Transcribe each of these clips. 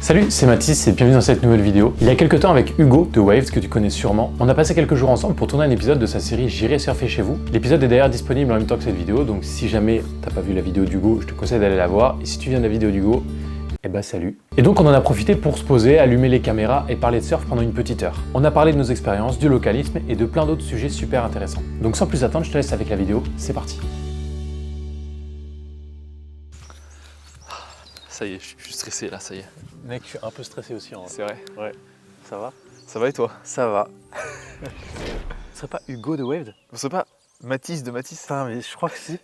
Salut, c'est Mathis et bienvenue dans cette nouvelle vidéo. Il y a quelques temps avec Hugo de Waves, que tu connais sûrement, on a passé quelques jours ensemble pour tourner un épisode de sa série J'irai surfer chez vous. L'épisode est d'ailleurs disponible en même temps que cette vidéo, donc si jamais t'as pas vu la vidéo d'Hugo, je te conseille d'aller la voir. Et si tu viens de la vidéo d'Hugo, eh ben salut. Et donc on en a profité pour se poser, allumer les caméras et parler de surf pendant une petite heure. On a parlé de nos expériences, du localisme et de plein d'autres sujets super intéressants. Donc sans plus attendre, je te laisse avec la vidéo, c'est parti. Ça y est, je suis stressé là, ça y est. Mec, je suis un peu stressé aussi en vrai. C'est vrai. Ouais. Ça va? Ça va et toi? Ça va. Ce serait pas Hugo de Waves? Vous savez pas Mathis de Mathis? Putain, mais je crois que si.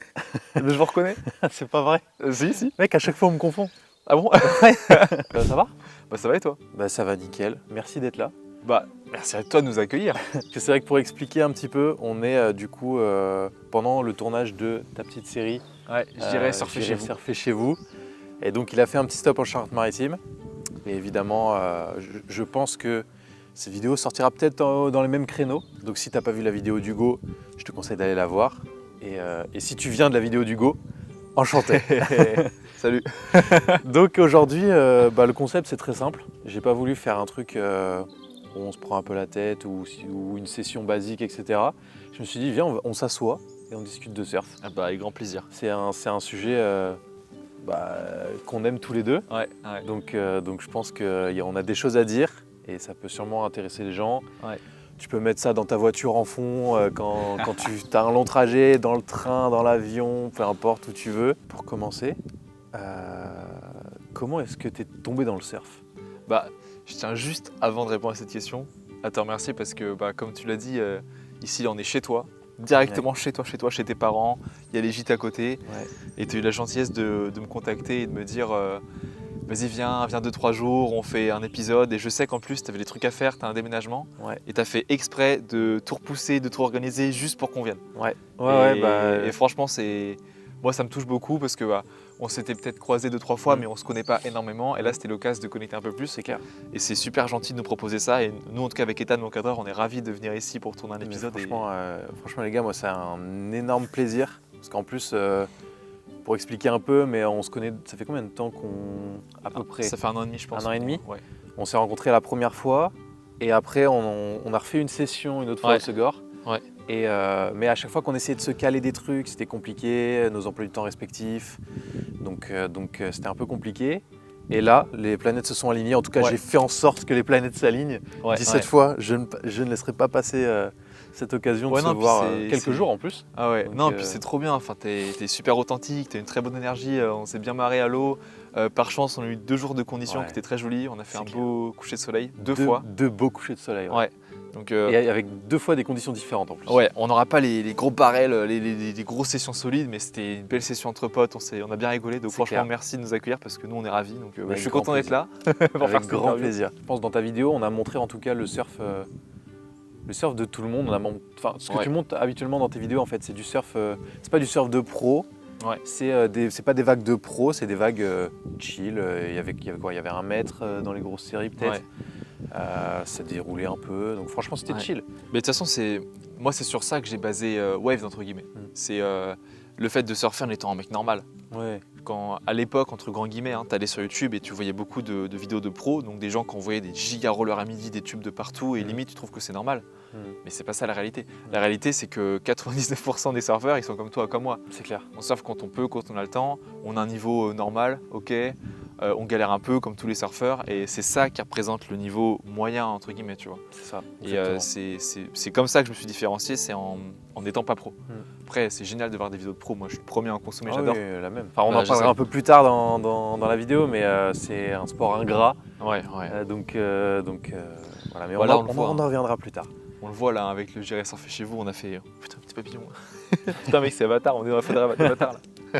Mais je vous reconnais. C'est pas vrai. Si. Mec, à chaque fois on me confond. Ah bon? Ça va? Bah ça va et toi? Bah ça va nickel. Merci d'être là. Bah merci à toi de nous accueillir. C'est vrai que pour expliquer un petit peu, on est du coup pendant le tournage de ta petite série. Ouais, j'irai surfer chez vous. Surfer chez vous. Et donc il a fait un petit stop en Charente-Maritime. Et évidemment, je pense que cette vidéo sortira peut-être dans les mêmes créneaux. Donc si t'as pas vu la vidéo d'Hugo, je te conseille d'aller la voir. Et si tu viens de la vidéo d'Hugo, enchanté. Salut. Donc aujourd'hui, le concept c'est très simple. J'ai pas voulu faire un truc où on se prend un peu la tête ou une session basique, etc. Je me suis dit, viens, on s'assoit et on discute de surf. Ah bah avec grand plaisir. C'est un sujet qu'on aime tous les deux. Ouais. Donc je pense qu'on a des choses à dire et ça peut sûrement intéresser les gens. Ouais. Tu peux mettre ça dans ta voiture en fond quand tu as un long trajet, dans le train, dans l'avion, peu importe où tu veux. Pour commencer, comment est-ce que tu es tombé dans le surf? Bah je tiens juste avant de répondre à cette question à te remercier parce que comme tu l'as dit, ici là on est chez toi. Directement chez toi, chez tes parents, il y a les gîtes à côté. Ouais. Et tu as eu la gentillesse de me contacter et de me dire vas-y viens 2-3 jours, on fait un épisode. Et je sais qu'en plus tu avais des trucs à faire, tu as un déménagement. Ouais. Et tu as fait exprès de tout repousser, de tout organiser juste pour qu'on vienne. Et Et franchement moi ça me touche beaucoup parce que on s'était peut-être croisés 2-3 fois mais on se connaît pas énormément. Et là c'était l'occasion de connecter un peu plus. c'est clair. Et c'est super gentil de nous proposer ça. Et nous en tout cas avec Ethan, mon cadreur, on est ravis de venir ici pour tourner un épisode. Franchement les gars, moi c'est un énorme plaisir. Parce qu'en plus, pour expliquer un peu, mais on se connaît, ça fait combien de temps à peu près? Ça fait 1 an et demi je pense. 1 an et demi. Ouais. On s'est rencontrés la première fois et après on a refait une session une autre fois au Segor. Ouais. Mais à chaque fois qu'on essayait de se caler des trucs, c'était compliqué, nos emplois du temps respectifs. Donc c'était un peu compliqué. Et là, les planètes se sont alignées. En tout cas, j'ai fait en sorte que les planètes s'alignent. 17 fois, je ne laisserai pas passer cette occasion de se voir quelques jours en plus. Ah ouais, donc, puis c'est trop bien. Enfin, t'es super authentique, t'as une très bonne énergie. On s'est bien marré à l'eau. Par chance, on a eu 2 jours de conditions qui étaient très jolies. On a fait un beau coucher de soleil, 2 fois. 2 beaux couchers de soleil. Ouais. Donc, et avec 2 fois des conditions différentes en plus. Ouais, on n'aura pas les gros barrels, les grosses sessions solides, mais c'était une belle session entre potes, on a bien rigolé, donc franchement merci de nous accueillir parce que nous on est ravis, donc je suis content d'être là. Avec grand plaisir. Je pense que dans ta vidéo on a montré en tout cas le surf de tout le monde. Ce que tu montres habituellement dans tes vidéos en fait c'est du surf, c'est pas du surf de pro, c'est pas des vagues de pro, c'est des vagues chill, il y avait quoi? Il y avait 1 mètre dans les grosses séries peut-être. Ouais. Ça déroulait un peu, donc franchement c'était chill. Mais de toute façon, moi c'est sur ça que j'ai basé Waves entre guillemets. C'est le fait de surfer en étant un mec normal. Ouais. Quand à l'époque, entre grands guillemets, t'allais sur YouTube et tu voyais beaucoup de vidéos de pros, donc des gens qui envoyaient des giga rollers à midi, des tubes de partout, et limite tu trouves que c'est normal. Mais c'est pas ça la réalité. La réalité c'est que 99% des surfeurs ils sont comme toi, comme moi. C'est clair. On surfe quand on peut, quand on a le temps, on a un niveau normal, ok. On galère un peu comme tous les surfeurs et c'est ça qui représente le niveau moyen entre guillemets, tu vois. C'est ça. Et c'est comme ça que je me suis différencié, c'est en n'étant pas pro. Après c'est génial de voir des vidéos de pro, moi je suis le premier à en consommer, j'adore. Oui, la même. Enfin, on en parlera un peu plus tard dans la vidéo, mais c'est un sport ingrat. Ouais. Donc voilà, mais voilà, on en reviendra plus tard. On le voit là avec le J'irai surfer chez vous, on a fait putain petit papillon. Putain mec c'est Avatar, on est dans la faute d'Avatar là.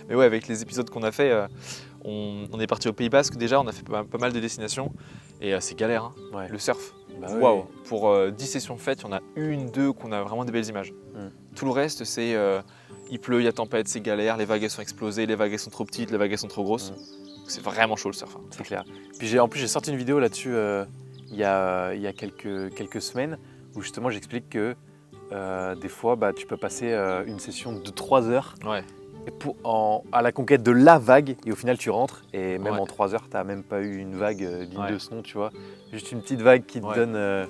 Mais ouais, avec les épisodes qu'on a fait, on est parti au Pays Basque déjà, on a fait pas mal de destinations et c'est galère, hein, le surf. Waouh. Pour 10 sessions faites, il y en a 1-2 qu'on a vraiment des belles images. Tout le reste, c'est il pleut, il y a tempête, c'est galère, les vagues elles sont explosées, les vagues elles sont trop petites, les vagues elles sont trop grosses. C'est vraiment chaud le surf. Hein. C'est clair. Puis en plus j'ai sorti une vidéo là-dessus il y a quelques semaines où justement j'explique que des fois tu peux passer une session de 3 heures à la conquête de la vague, et au final tu rentres, et même Ouais. en 3 heures, t'as même pas eu une vague digne Ouais. de ce nom, tu vois. Juste une petite vague qui te Ouais. donne,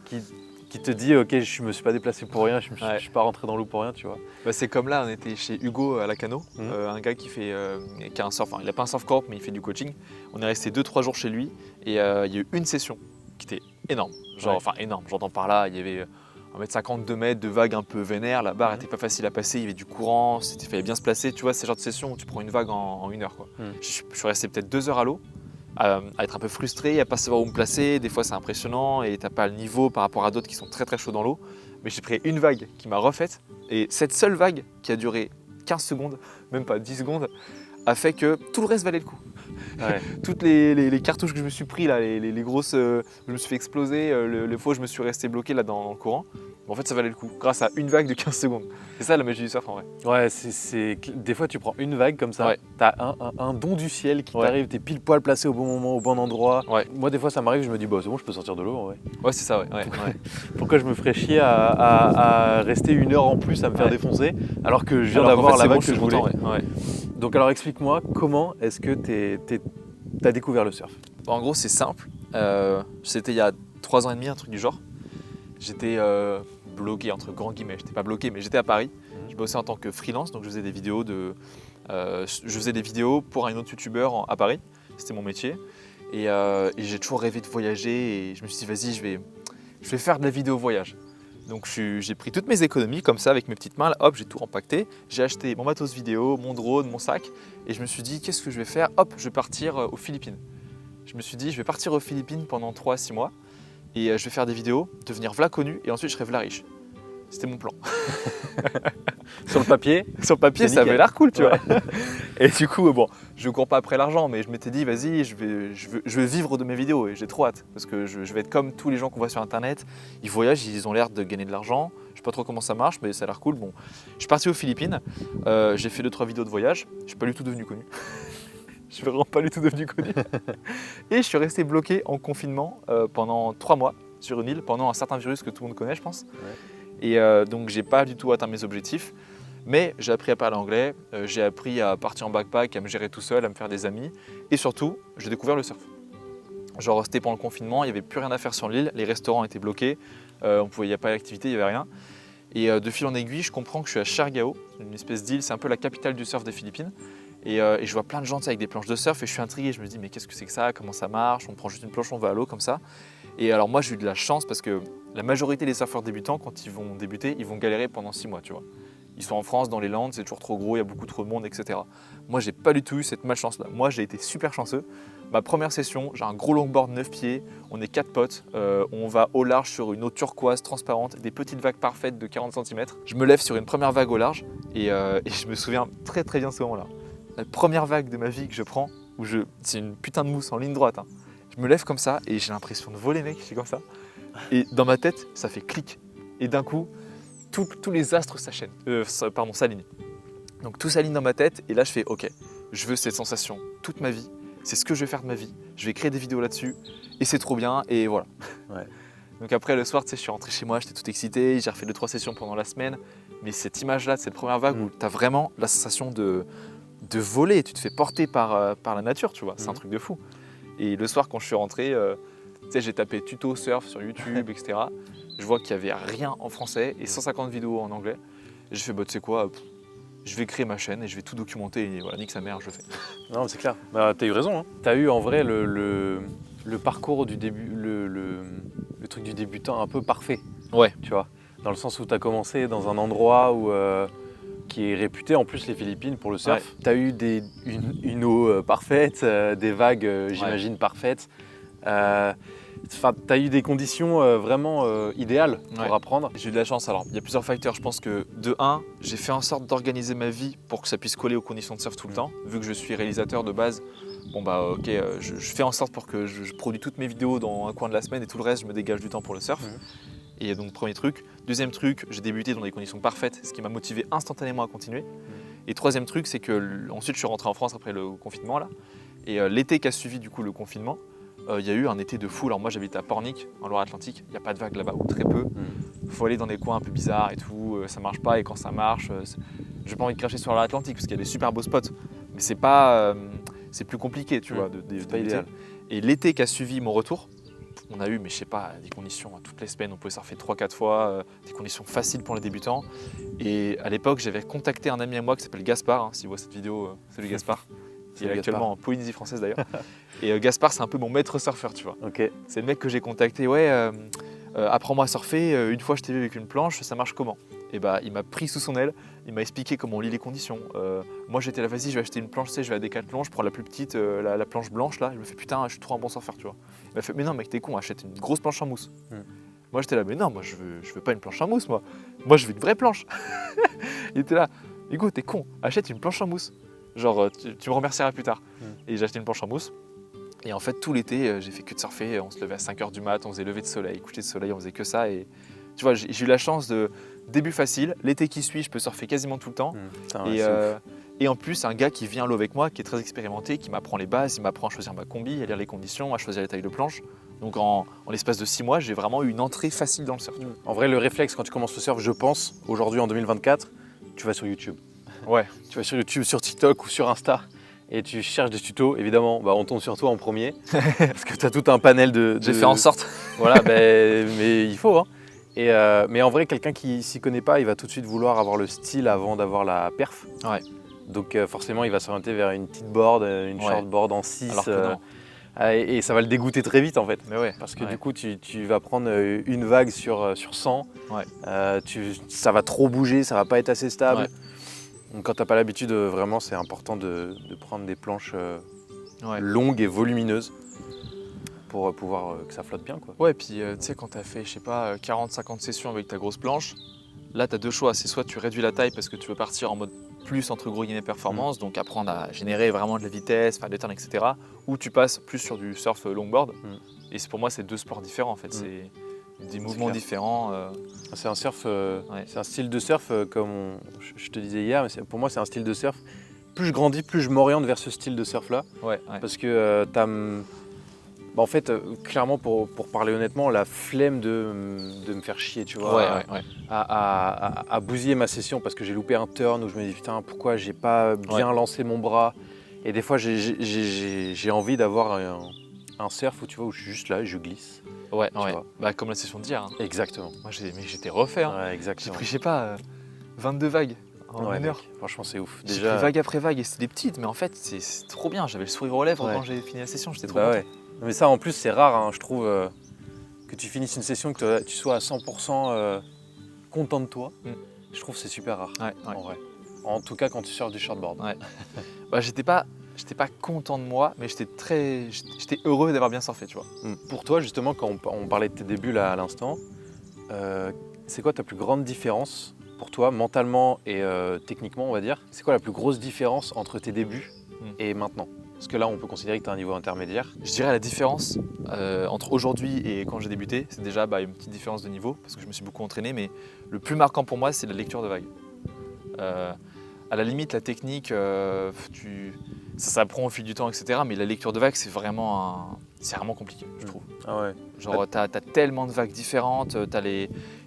qui te dit, ok, je me suis pas déplacé pour rien, je Ouais. suis pas rentré dans l'eau pour rien, tu vois. Bah, c'est comme là, on était chez Hugo à Lacano, Mhm. un gars qui a un surf, il n'a pas un surf corp mais il fait du coaching. On est resté 2-3 jours chez lui et il y a eu une session qui était énorme. Genre, Ouais. enfin énorme, j'entends par là, il y avait 1,50 m, 2 mètres de vagues un peu vénères, la barre Mhm. était pas facile à passer, il y avait du courant, il fallait bien se placer, tu vois, c'est le genre de session où tu prends une vague en 1 heure. Quoi. Mhm. Je suis resté peut-être 2 heures à l'eau, à être un peu frustré, à pas savoir où me placer, des fois c'est impressionnant et t'as pas le niveau par rapport à d'autres qui sont très très chauds dans l'eau. Mais j'ai pris une vague qui m'a refaite et cette seule vague qui a duré 15 secondes, même pas 10 secondes, a fait que tout le reste valait le coup. Ouais. Toutes les cartouches que je me suis pris là, les grosses, je me suis fait exploser, le fois où je me suis resté bloqué là dans le courant, en fait ça valait le coup, grâce à une vague de 15 secondes. C'est ça la magie du surf en vrai. Ouais, des fois tu prends une vague comme ça, Ouais. t'as un don du ciel qui Ouais. t'arrive, t'es pile poil placé au bon moment, au bon endroit. Ouais. Moi des fois ça m'arrive, je me dis bah c'est bon, je peux sortir de l'eau en vrai. Ouais c'est ça, ouais. Pourquoi je me ferais chier à rester 1 heure en plus à me faire Ouais. défoncer alors que je viens Alors qu'en d'avoir fait, la c'est vague bon, que je je suis voulais. content, ouais. Donc alors explique-moi comment est-ce que t'as découvert le surf. En gros, c'est simple. C'était il y a 3 ans et demi, un truc du genre. J'étais bloqué, entre grands guillemets. J'étais pas bloqué, mais j'étais à Paris. Je bossais en tant que freelance, donc je faisais des vidéos, pour un autre youtubeur à Paris. C'était mon métier. Et j'ai toujours rêvé de voyager. Et je me suis dit, vas-y, je vais faire de la vidéo voyage. Donc j'ai pris toutes mes économies comme ça avec mes petites mains, là, hop, j'ai tout empaqueté. J'ai acheté mon matos vidéo, mon drone, mon sac et je me suis dit qu'est-ce que je vais faire? Hop, je vais partir aux Philippines. Je me suis dit je vais partir aux Philippines pendant 3 à 6 mois et je vais faire des vidéos, devenir v'là connu et ensuite je serai v'là riche. C'était mon plan. Sur le papier, Sur le papier, C'est ça nickel. avait l'air cool, tu Ouais. vois. Et du coup, bon, je cours pas après l'argent, mais je m'étais dit, vas-y, je vais vivre de mes vidéos et j'ai trop hâte parce que je vais être comme tous les gens qu'on voit sur Internet. Ils voyagent, ils ont l'air de gagner de l'argent. Je sais pas trop comment ça marche, mais ça a l'air cool. Bon, je suis parti aux Philippines. J'ai fait 2-3 vidéos de voyage. Je suis pas du tout devenu connu. Je suis vraiment pas du tout devenu connu. Et je suis resté bloqué en confinement pendant 3 mois sur une île pendant un certain virus que tout le monde connaît, je pense. Et donc j'ai pas du tout atteint mes objectifs, mais j'ai appris à parler anglais, j'ai appris à partir en backpack, à me gérer tout seul, à me faire des amis, et surtout j'ai découvert le surf. Genre c'était pendant le confinement, il n'y avait plus rien à faire sur l'île, les restaurants étaient bloqués, il n'y a pas d'activité, il n'y avait rien. Et de fil en aiguille, je comprends que je suis à Siargao, une espèce d'île, c'est un peu la capitale du surf des Philippines. Et je vois plein de gens avec des planches de surf et je suis intrigué, je me dis mais qu'est-ce que c'est que ça, comment ça marche, on prend juste une planche, on va à l'eau comme ça. Et alors moi j'ai eu de la chance parce que la majorité des surfeurs débutants, quand ils vont débuter, ils vont galérer pendant 6 mois, tu vois. Ils sont en France, dans les Landes, c'est toujours trop gros, il y a beaucoup trop de monde, etc. Moi j'ai pas du tout eu cette malchance-là. Moi j'ai été super chanceux. Ma première session, j'ai un gros longboard 9 pieds, on est 4 potes, on va au large sur une eau turquoise transparente, des petites vagues parfaites de 40 cm. Je me lève sur une première vague au large et je me souviens très très bien de ce moment-là. La première vague de ma vie que je prends, c'est une putain de mousse en ligne droite. Hein. Je me lève comme ça et j'ai l'impression de voler, mec, je suis comme ça. Et dans ma tête, ça fait clic. Et d'un coup, tous les astres s'alignent. Donc tout s'aligne dans ma tête et là je fais ok, je veux cette sensation toute ma vie. C'est ce que je vais faire de ma vie. Je vais créer des vidéos là-dessus et c'est trop bien et voilà. Ouais. Donc après le soir, tu sais, je suis rentré chez moi, j'étais tout excité, j'ai refait 2-3 sessions pendant la semaine. Mais cette image-là, de cette première vague où tu as vraiment la sensation de voler, tu te fais porter par la nature, tu vois, c'est un truc de fou. Et le soir quand je suis rentré, tu sais, j'ai tapé tuto surf sur YouTube, etc. Je vois qu'il n'y avait rien en français et 150 vidéos en anglais. Et j'ai fait, bah, tu sais quoi, je vais créer ma chaîne et je vais tout documenter et voilà, nique sa mère, je le fais. Non, c'est clair. Bah, t'as eu raison. Hein. T'as eu en vrai le parcours du début, le truc du débutant un peu parfait. Ouais. Tu vois, dans le sens où t'as commencé dans un endroit où, qui est réputé, en plus les Philippines, pour le surf. Ouais. T'as eu une eau parfaite, des vagues, j'imagine, parfaites. T'as eu des conditions vraiment idéales pour apprendre. J'ai eu de la chance, alors il y a plusieurs facteurs. Je pense que de 1, j'ai fait en sorte d'organiser ma vie pour que ça puisse coller aux conditions de surf tout le temps. Vu que je suis réalisateur de base, bon bah ok, je fais en sorte pour que je produis toutes mes vidéos dans un coin de la semaine et tout le reste, je me dégage du temps pour le surf. Et donc premier truc. Deuxième truc, j'ai débuté dans des conditions parfaites, ce qui m'a motivé instantanément à continuer. Et troisième truc, c'est que ensuite je suis rentré en France après le confinement là. Et l'été qui a suivi du coup le confinement, il y a eu un été de fou. Alors moi j'habite à Pornic, en Loire-Atlantique, il n'y a pas de vagues là-bas, ou très peu. Il faut aller dans des coins un peu bizarres et tout, ça marche pas et quand ça marche, j'ai pas envie de cracher sur l'Atlantique parce qu'il y a des super beaux spots, mais c'est pas, c'est plus compliqué, tu vois, c'est pas idéal. Et l'été qui a suivi mon retour, on a eu, mais je sais pas, des conditions toutes les semaines, on pouvait surfer 3-4 fois, des conditions faciles pour les débutants. Et à l'époque, j'avais contacté un ami à moi qui s'appelle Gaspard, s'il voit cette vidéo, salut Gaspard, qui est Salut actuellement Gaspard. en Polynésie française d'ailleurs. Et Gaspard, c'est un peu mon maître surfeur, tu vois. Ok. C'est le mec que j'ai contacté, apprends-moi à surfer, une fois je t'ai vu avec une planche, ça marche comment? Et bah il m'a pris sous son aile, il m'a expliqué comment on lit les conditions. Moi j'étais là, vas-y, je vais acheter une planche, tu sais, je vais à Decathlon, je prends la plus petite, la planche blanche là, je me fais putain, je suis trop un bon surfeur, tu vois. Il m'a fait, mais non mec, t'es con, achète une grosse planche en mousse. Moi j'étais là, mais non, moi je veux pas une planche en mousse, moi je veux une vraie planche. Il était là, écoute, t'es con, achète une planche en mousse. Genre, tu me remercieras plus tard. Et j'ai acheté une planche en mousse. Et en fait, tout l'été, j'ai fait que de surfer. On se levait à 5h du mat, on faisait lever de soleil, coucher de soleil, on faisait que ça. Et tu vois, j'ai eu la chance de début facile. L'été qui suit, je peux surfer quasiment tout le temps. Et en plus, un gars qui vient à l'eau avec moi, qui est très expérimenté, qui m'apprend les bases, il m'apprend à choisir ma combi, à lire les conditions, à choisir les tailles de planche. Donc en l'espace de 6 mois, j'ai vraiment eu une entrée facile dans le surf. En vrai, le réflexe quand tu commences le surf, je pense, aujourd'hui en 2024, tu vas sur YouTube. Ouais. Tu vas sur YouTube, sur TikTok ou sur Insta et tu cherches des tutos. Évidemment, on tombe sur toi en premier parce que tu as tout un panel de... J'ai fait en sorte. Voilà, mais il faut. Hein. Mais en vrai, quelqu'un qui s'y connaît pas, il va tout de suite vouloir avoir le style avant d'avoir la perf. Ouais. Donc forcément, il va s'orienter vers une petite board, une shortboard en 6. Alors que non. Et ça va le dégoûter très vite en fait. Mais ouais. Parce que du coup, tu vas prendre une vague sur 100. Ouais. Ça va trop bouger, ça va pas être assez stable. Ouais. Donc quand tu n'as pas l'habitude, vraiment, c'est important de prendre des planches Ouais. longues et volumineuses pour pouvoir que ça flotte bien, quoi. Ouais, puis tu sais, quand tu as fait, je sais pas, 40-50 sessions avec ta grosse planche, là, tu as deux choix. C'est soit tu réduis la taille parce que tu veux partir en mode plus, entre gros guillemets, performance, donc apprendre à générer vraiment de la vitesse, faire des turns, etc. Ou tu passes plus sur du surf longboard. Et pour moi, c'est deux sports différents, en fait. C'est des mouvements clair. différents. C'est un surf, c'est un style de surf, comme je te disais hier, mais pour moi, c'est un style de surf. Plus je grandis, plus je m'oriente vers ce style de surf-là. Ouais. Parce que en fait, clairement, pour parler honnêtement, la flemme de me faire chier, tu vois, Ouais. à bousiller ma session parce que j'ai loupé un turn où je me dis putain, pourquoi j'ai pas bien lancé mon bras. Et des fois, j'ai envie d'avoir un surf où tu vois, où je suis juste là et je glisse. Ouais. vois. Bah, comme la session d'hier. Hein. Exactement. Moi, j'étais refait. Hein. Ouais, J'ai exactement. pris, je sais pas, 22 vagues en Ouais, une heure. mec, franchement, c'est ouf. J'ai pris vague après vague et c'était des petites, mais en fait, c'est trop bien. J'avais le sourire aux lèvres quand j'ai fini la session. J'étais trop content. Ouais. Mais ça, en plus, c'est rare, hein, je trouve, que tu finisses une session, que tu sois à 100% content de toi. Je trouve que c'est super rare, en vrai. En tout cas, quand tu surfes du shortboard. Ouais. Bah, j'étais pas content de moi, mais j'étais heureux d'avoir bien surfé, tu vois. Pour toi, justement, quand on parlait de tes débuts là à l'instant, c'est quoi ta plus grande différence pour toi, mentalement et techniquement, on va dire? C'est quoi la plus grosse différence entre tes débuts et maintenant? Parce que là, on peut considérer que tu as un niveau intermédiaire. Je dirais la différence entre aujourd'hui et quand j'ai débuté, c'est déjà une petite différence de niveau, parce que je me suis beaucoup entraîné, mais le plus marquant pour moi, c'est la lecture de vagues. À la limite, la technique, ça s'apprend au fil du temps, etc. Mais la lecture de vagues, c'est vraiment compliqué, je trouve. Ah ouais. Genre, t'as tellement de vagues différentes,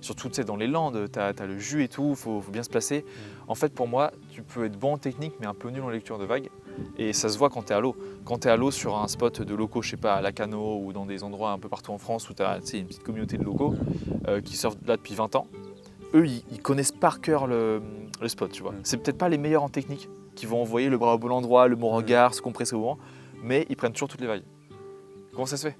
surtout dans les landes, t'as le jus et tout, faut bien se placer. En fait, pour moi, tu peux être bon en technique, mais un peu nul en lecture de vagues. Et ça se voit quand t'es à l'eau. Quand t'es à l'eau sur un spot de locaux, je sais pas, à Lacano ou dans des endroits un peu partout en France où t'as une petite communauté de locaux qui surfent là depuis 20 ans, eux, ils connaissent par cœur le spot, tu vois. C'est peut-être pas les meilleurs en technique qui vont envoyer le bras au bon endroit, le bon regard, se compresser au vent, mais ils prennent toujours toutes les vagues. Comment ça se fait?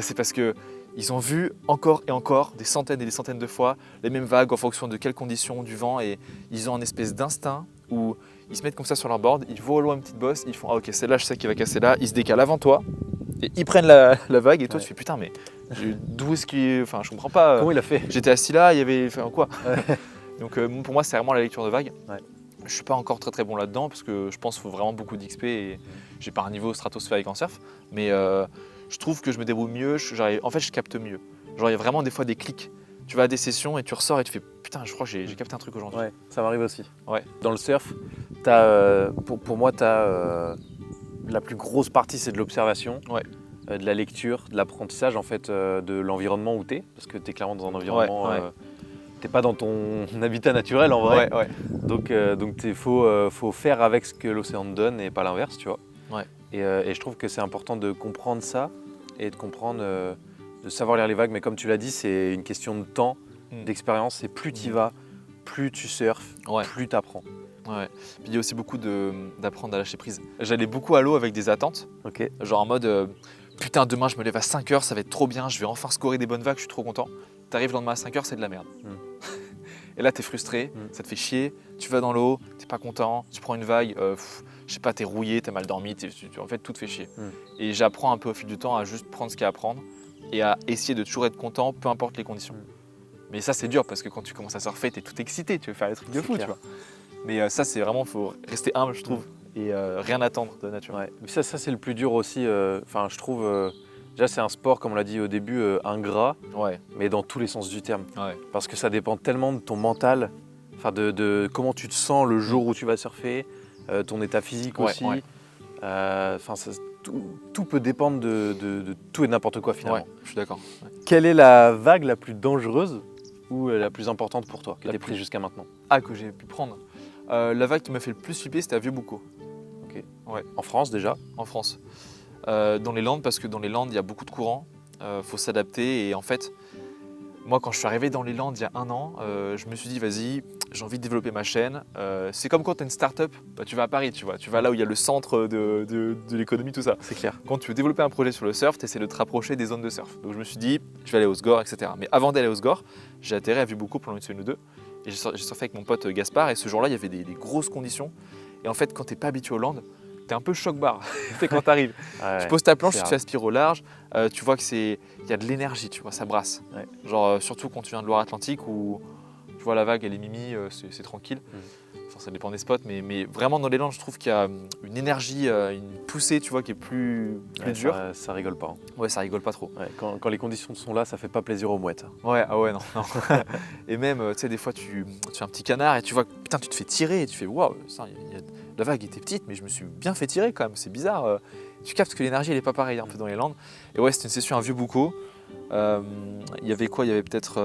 C'est parce que ils ont vu encore et encore, des centaines et des centaines de fois, les mêmes vagues en fonction de quelles conditions, du vent, et ils ont un espèce d'instinct où ils se mettent comme ça sur leur board, ils voient au loin une petite bosse, ils font ah ok, celle-là je sais qu'il va casser là, ils se décalent avant toi, et ils prennent la vague, et toi tu fais putain, mais d'où est-ce qu'il. Enfin, je comprends pas. Comment il a fait? J'étais assis là, il y avait. Enfin, quoi. Donc, pour moi, c'est vraiment la lecture de vagues. Ouais. Je suis pas encore très très bon là-dedans parce que je pense qu'il faut vraiment beaucoup d'XP et j'ai pas un niveau stratosphérique en surf. Mais je trouve que je me débrouille mieux. En fait, je capte mieux. Genre, il y a vraiment des fois des clics. Tu vas à des sessions et tu ressors et tu fais putain, je crois que j'ai capté un truc aujourd'hui. Ouais, ça m'arrive aussi. Ouais. Dans le surf, pour moi, la plus grosse partie, c'est de l'observation. Ouais. De la lecture, de l'apprentissage en fait de l'environnement où tu es, parce que tu es clairement dans un environnement t'es pas dans ton habitat naturel en vrai. Ouais. Donc il faut faire avec ce que l'océan te donne et pas l'inverse, tu vois. Ouais. Et je trouve que c'est important de comprendre ça et de comprendre, de savoir lire les vagues. Mais comme tu l'as dit, c'est une question de temps, d'expérience. Et plus tu y vas, plus tu surfes, plus tu apprends. Ouais. Puis il y a aussi beaucoup d'apprendre à lâcher prise. J'allais beaucoup à l'eau avec des attentes, Ok. genre en mode putain, demain je me lève à 5h, ça va être trop bien, je vais enfin scorer des bonnes vagues, je suis trop content. T'arrives le lendemain à 5h, c'est de la merde. Et là t'es frustré, ça te fait chier, tu vas dans l'eau, t'es pas content, tu prends une vague, je sais pas, t'es rouillé, t'as mal dormi, en fait tout te fait chier. Et j'apprends un peu au fil du temps à juste prendre ce qu'il y a à prendre et à essayer de toujours être content, peu importe les conditions. Mais ça c'est dur parce que quand tu commences à surfer, t'es tout excité, tu veux faire des trucs de fou, tu vois. Mais ça c'est vraiment, faut rester humble je trouve et rien attendre de la nature. Ouais. Mais ça c'est le plus dur aussi. Enfin, je trouve. Déjà, c'est un sport, comme on l'a dit au début, ingrat, mais dans tous les sens du terme. Ouais. Parce que ça dépend tellement de ton mental, de comment tu te sens le jour où tu vas surfer, ton état physique aussi. Ouais. Tout peut dépendre de tout et n'importe quoi finalement. Ouais, je suis d'accord. Ouais. Quelle est la vague la plus dangereuse ou la plus importante pour toi, que tu as prise jusqu'à maintenant? Ah, que j'ai pu prendre. La vague qui m'a fait le plus flipper, c'était à Vieux-Boucau. Ok. Ouais. En France déjà? En France. Dans les Landes, parce que dans les Landes, il y a beaucoup de courants, faut s'adapter. Et en fait, moi, quand je suis arrivé dans les Landes il y a 1 an, je me suis dit, vas-y, j'ai envie de développer ma chaîne. C'est comme quand tu as une start-up, tu vas à Paris, tu vois. Tu vas là où il y a le centre de l'économie, tout ça. C'est clair. Quand tu veux développer un projet sur le surf, tu essaies de te rapprocher des zones de surf. Donc je me suis dit, je vais aller au Sgor, etc. Mais avant d'aller au Sgor, j'ai atterri à Vieux-Boucau pendant une semaine ou deux. Et j'ai surfé avec mon pote Gaspard. Et ce jour-là, il y avait des grosses conditions. Et en fait, quand tu n'es pas habitué aux Landes, t'es un peu choc-barre quand t'arrives. Tu poses ta planche, tu t'aspires au large, tu vois qu'il y a de l'énergie, tu vois, ça brasse. Ouais. Genre surtout quand tu viens de Loire-Atlantique où tu vois la vague, elle est mimi, c'est tranquille. Enfin, ça dépend des spots, mais vraiment dans les Landes, je trouve qu'il y a une énergie, une poussée, tu vois, qui est plus dure. Ça rigole pas. Ouais, ça rigole pas trop. Ouais, quand les conditions sont là, ça fait pas plaisir aux mouettes. Ouais, ah ouais, non. Et même, tu sais, des fois, tu fais un petit canard et tu vois, putain, tu te fais tirer et tu fais, waouh, la vague était petite, mais je me suis bien fait tirer quand même, c'est bizarre. Tu captes que l'énergie, elle est pas pareille un peu dans les Landes. Et ouais, c'était une session à Vieux-Boucau. Il y avait quoi? Il y avait peut-être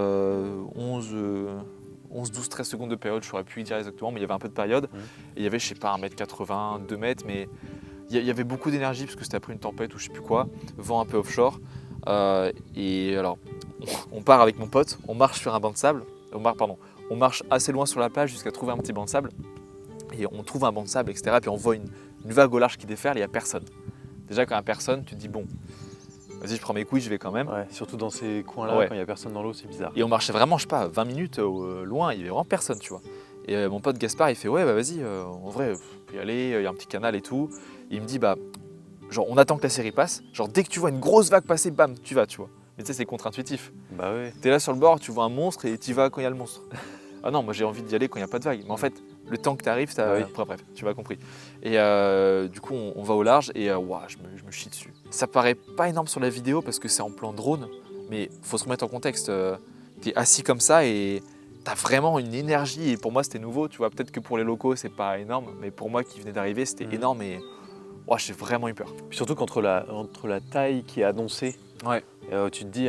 11, 12, 13 secondes de période, je saurais plus dire exactement, mais il y avait un peu de période. Et il y avait, je sais pas, 1m80, 2 mètres, mais il y avait beaucoup d'énergie parce que c'était après une tempête ou je sais plus quoi, vent un peu offshore. Et alors, on part avec mon pote, on marche sur un banc de sable, on marche assez loin sur la plage jusqu'à trouver un petit banc de sable. Et on trouve un banc de sable, etc. Puis on voit une vague au large qui déferle et il n'y a personne. Déjà, quand il n'y a personne, tu te dis bon, vas-y, je prends mes couilles, je vais quand même. Ouais, surtout dans ces coins-là, quand il n'y a personne dans l'eau, c'est bizarre. Et on marchait vraiment, je sais pas, 20 minutes loin, il n'y avait vraiment personne, tu vois. Et mon pote Gaspard, il fait ouais, bah vas-y, en vrai, on peut y aller, il y a un petit canal et tout. Et il me dit, bah, genre, on attend que la série passe. Genre, dès que tu vois une grosse vague passer, bam, tu vas, tu vois. Mais tu sais, c'est contre-intuitif. Bah ouais. T'es là sur le bord, tu vois un monstre et tu y vas quand il y a le monstre. Ah non, moi j'ai envie d'y aller quand il n'y a pas de vague. Mais en fait, le temps que tu arrives, bref, tu m'as compris. Et du coup, on va au large et je me chie dessus. Ça paraît pas énorme sur la vidéo parce que c'est en plan drone, mais faut se remettre en contexte. T'es assis comme ça et t'as vraiment une énergie. Et pour moi, c'était nouveau. Tu vois, peut-être que pour les locaux, c'est pas énorme, mais pour moi qui venais d'arriver, c'était énorme et j'ai vraiment eu peur. Puis surtout qu'entre la taille qui est annoncée, tu te dis.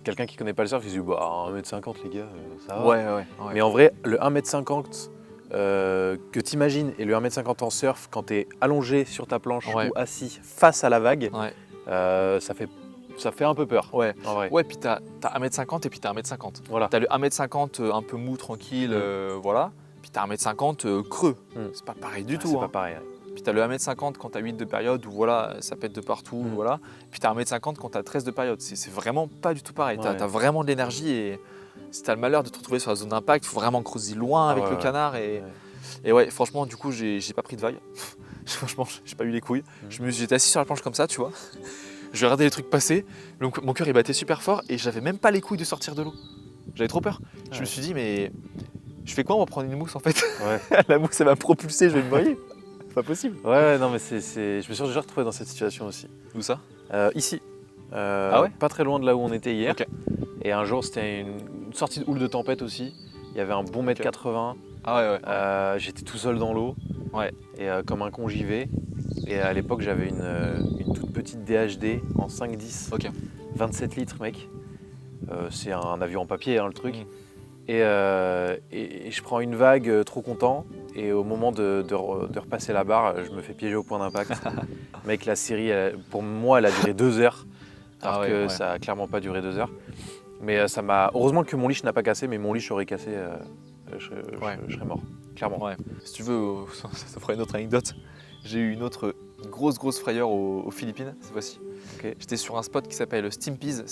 Quelqu'un qui connaît pas le surf, il se dit 1m50 les gars, ça va. Ouais. Mais en vrai, le 1m50 que tu imagines et le 1m50 en surf, quand tu es allongé sur ta planche ou assis face à la vague, ça fait un peu peur. Ouais, en vrai. Ouais, puis t'as 1m50 et puis t'as 1m50. Voilà. T'as le 1m50 un peu mou, tranquille, voilà. Puis t'as 1m50 creux. C'est pas pareil du tout. C'est pas pareil. Puis t'as le 1m50 quand t'as 8 de période où voilà, ça pète de partout, voilà. Puis t'as 1m50 quand t'as 13 de période. C'est vraiment pas du tout pareil. T'as vraiment de l'énergie et si t'as le malheur de te retrouver sur la zone d'impact, il faut vraiment creuser loin avec le canard. Et ouais, franchement, du coup, j'ai pas pris de vague. Franchement, j'ai pas eu les couilles. J'étais assis sur la planche comme ça, tu vois. Je regardais les trucs passer. Donc mon cœur il battait super fort et j'avais même pas les couilles de sortir de l'eau. J'avais trop peur. Je me suis dit, mais je fais quoi? On va prendre une mousse en fait. La mousse, elle va me propulser, je vais me noyer. Pas possible. Ouais, non, mais je me suis déjà retrouvé dans cette situation aussi. Où ça? Ici. Pas très loin de là où on était hier. Okay. Et un jour, c'était une sortie de houle de tempête aussi. Il y avait un bon 1m80. J'étais tout seul dans l'eau. Et comme un con, j'y vais. Et à l'époque, j'avais une toute petite DHD en 5-10. 27 litres, mec. C'est un avion en papier, hein, le truc. Et je prends une vague trop content. Et au moment de repasser la barre, je me fais piéger au point d'impact. Mec, la série, pour moi, elle a duré 2 heures. Alors que ça a clairement pas duré 2 heures. Mais ça m'a. Heureusement que mon leash n'a pas cassé, mais mon leash aurait cassé, je serais mort, clairement. Ouais. Si tu veux, ça fera une autre anecdote. J'ai eu une autre grosse frayeur aux Philippines cette fois-ci. Okay. J'étais sur un spot qui s'appelle Stimpies.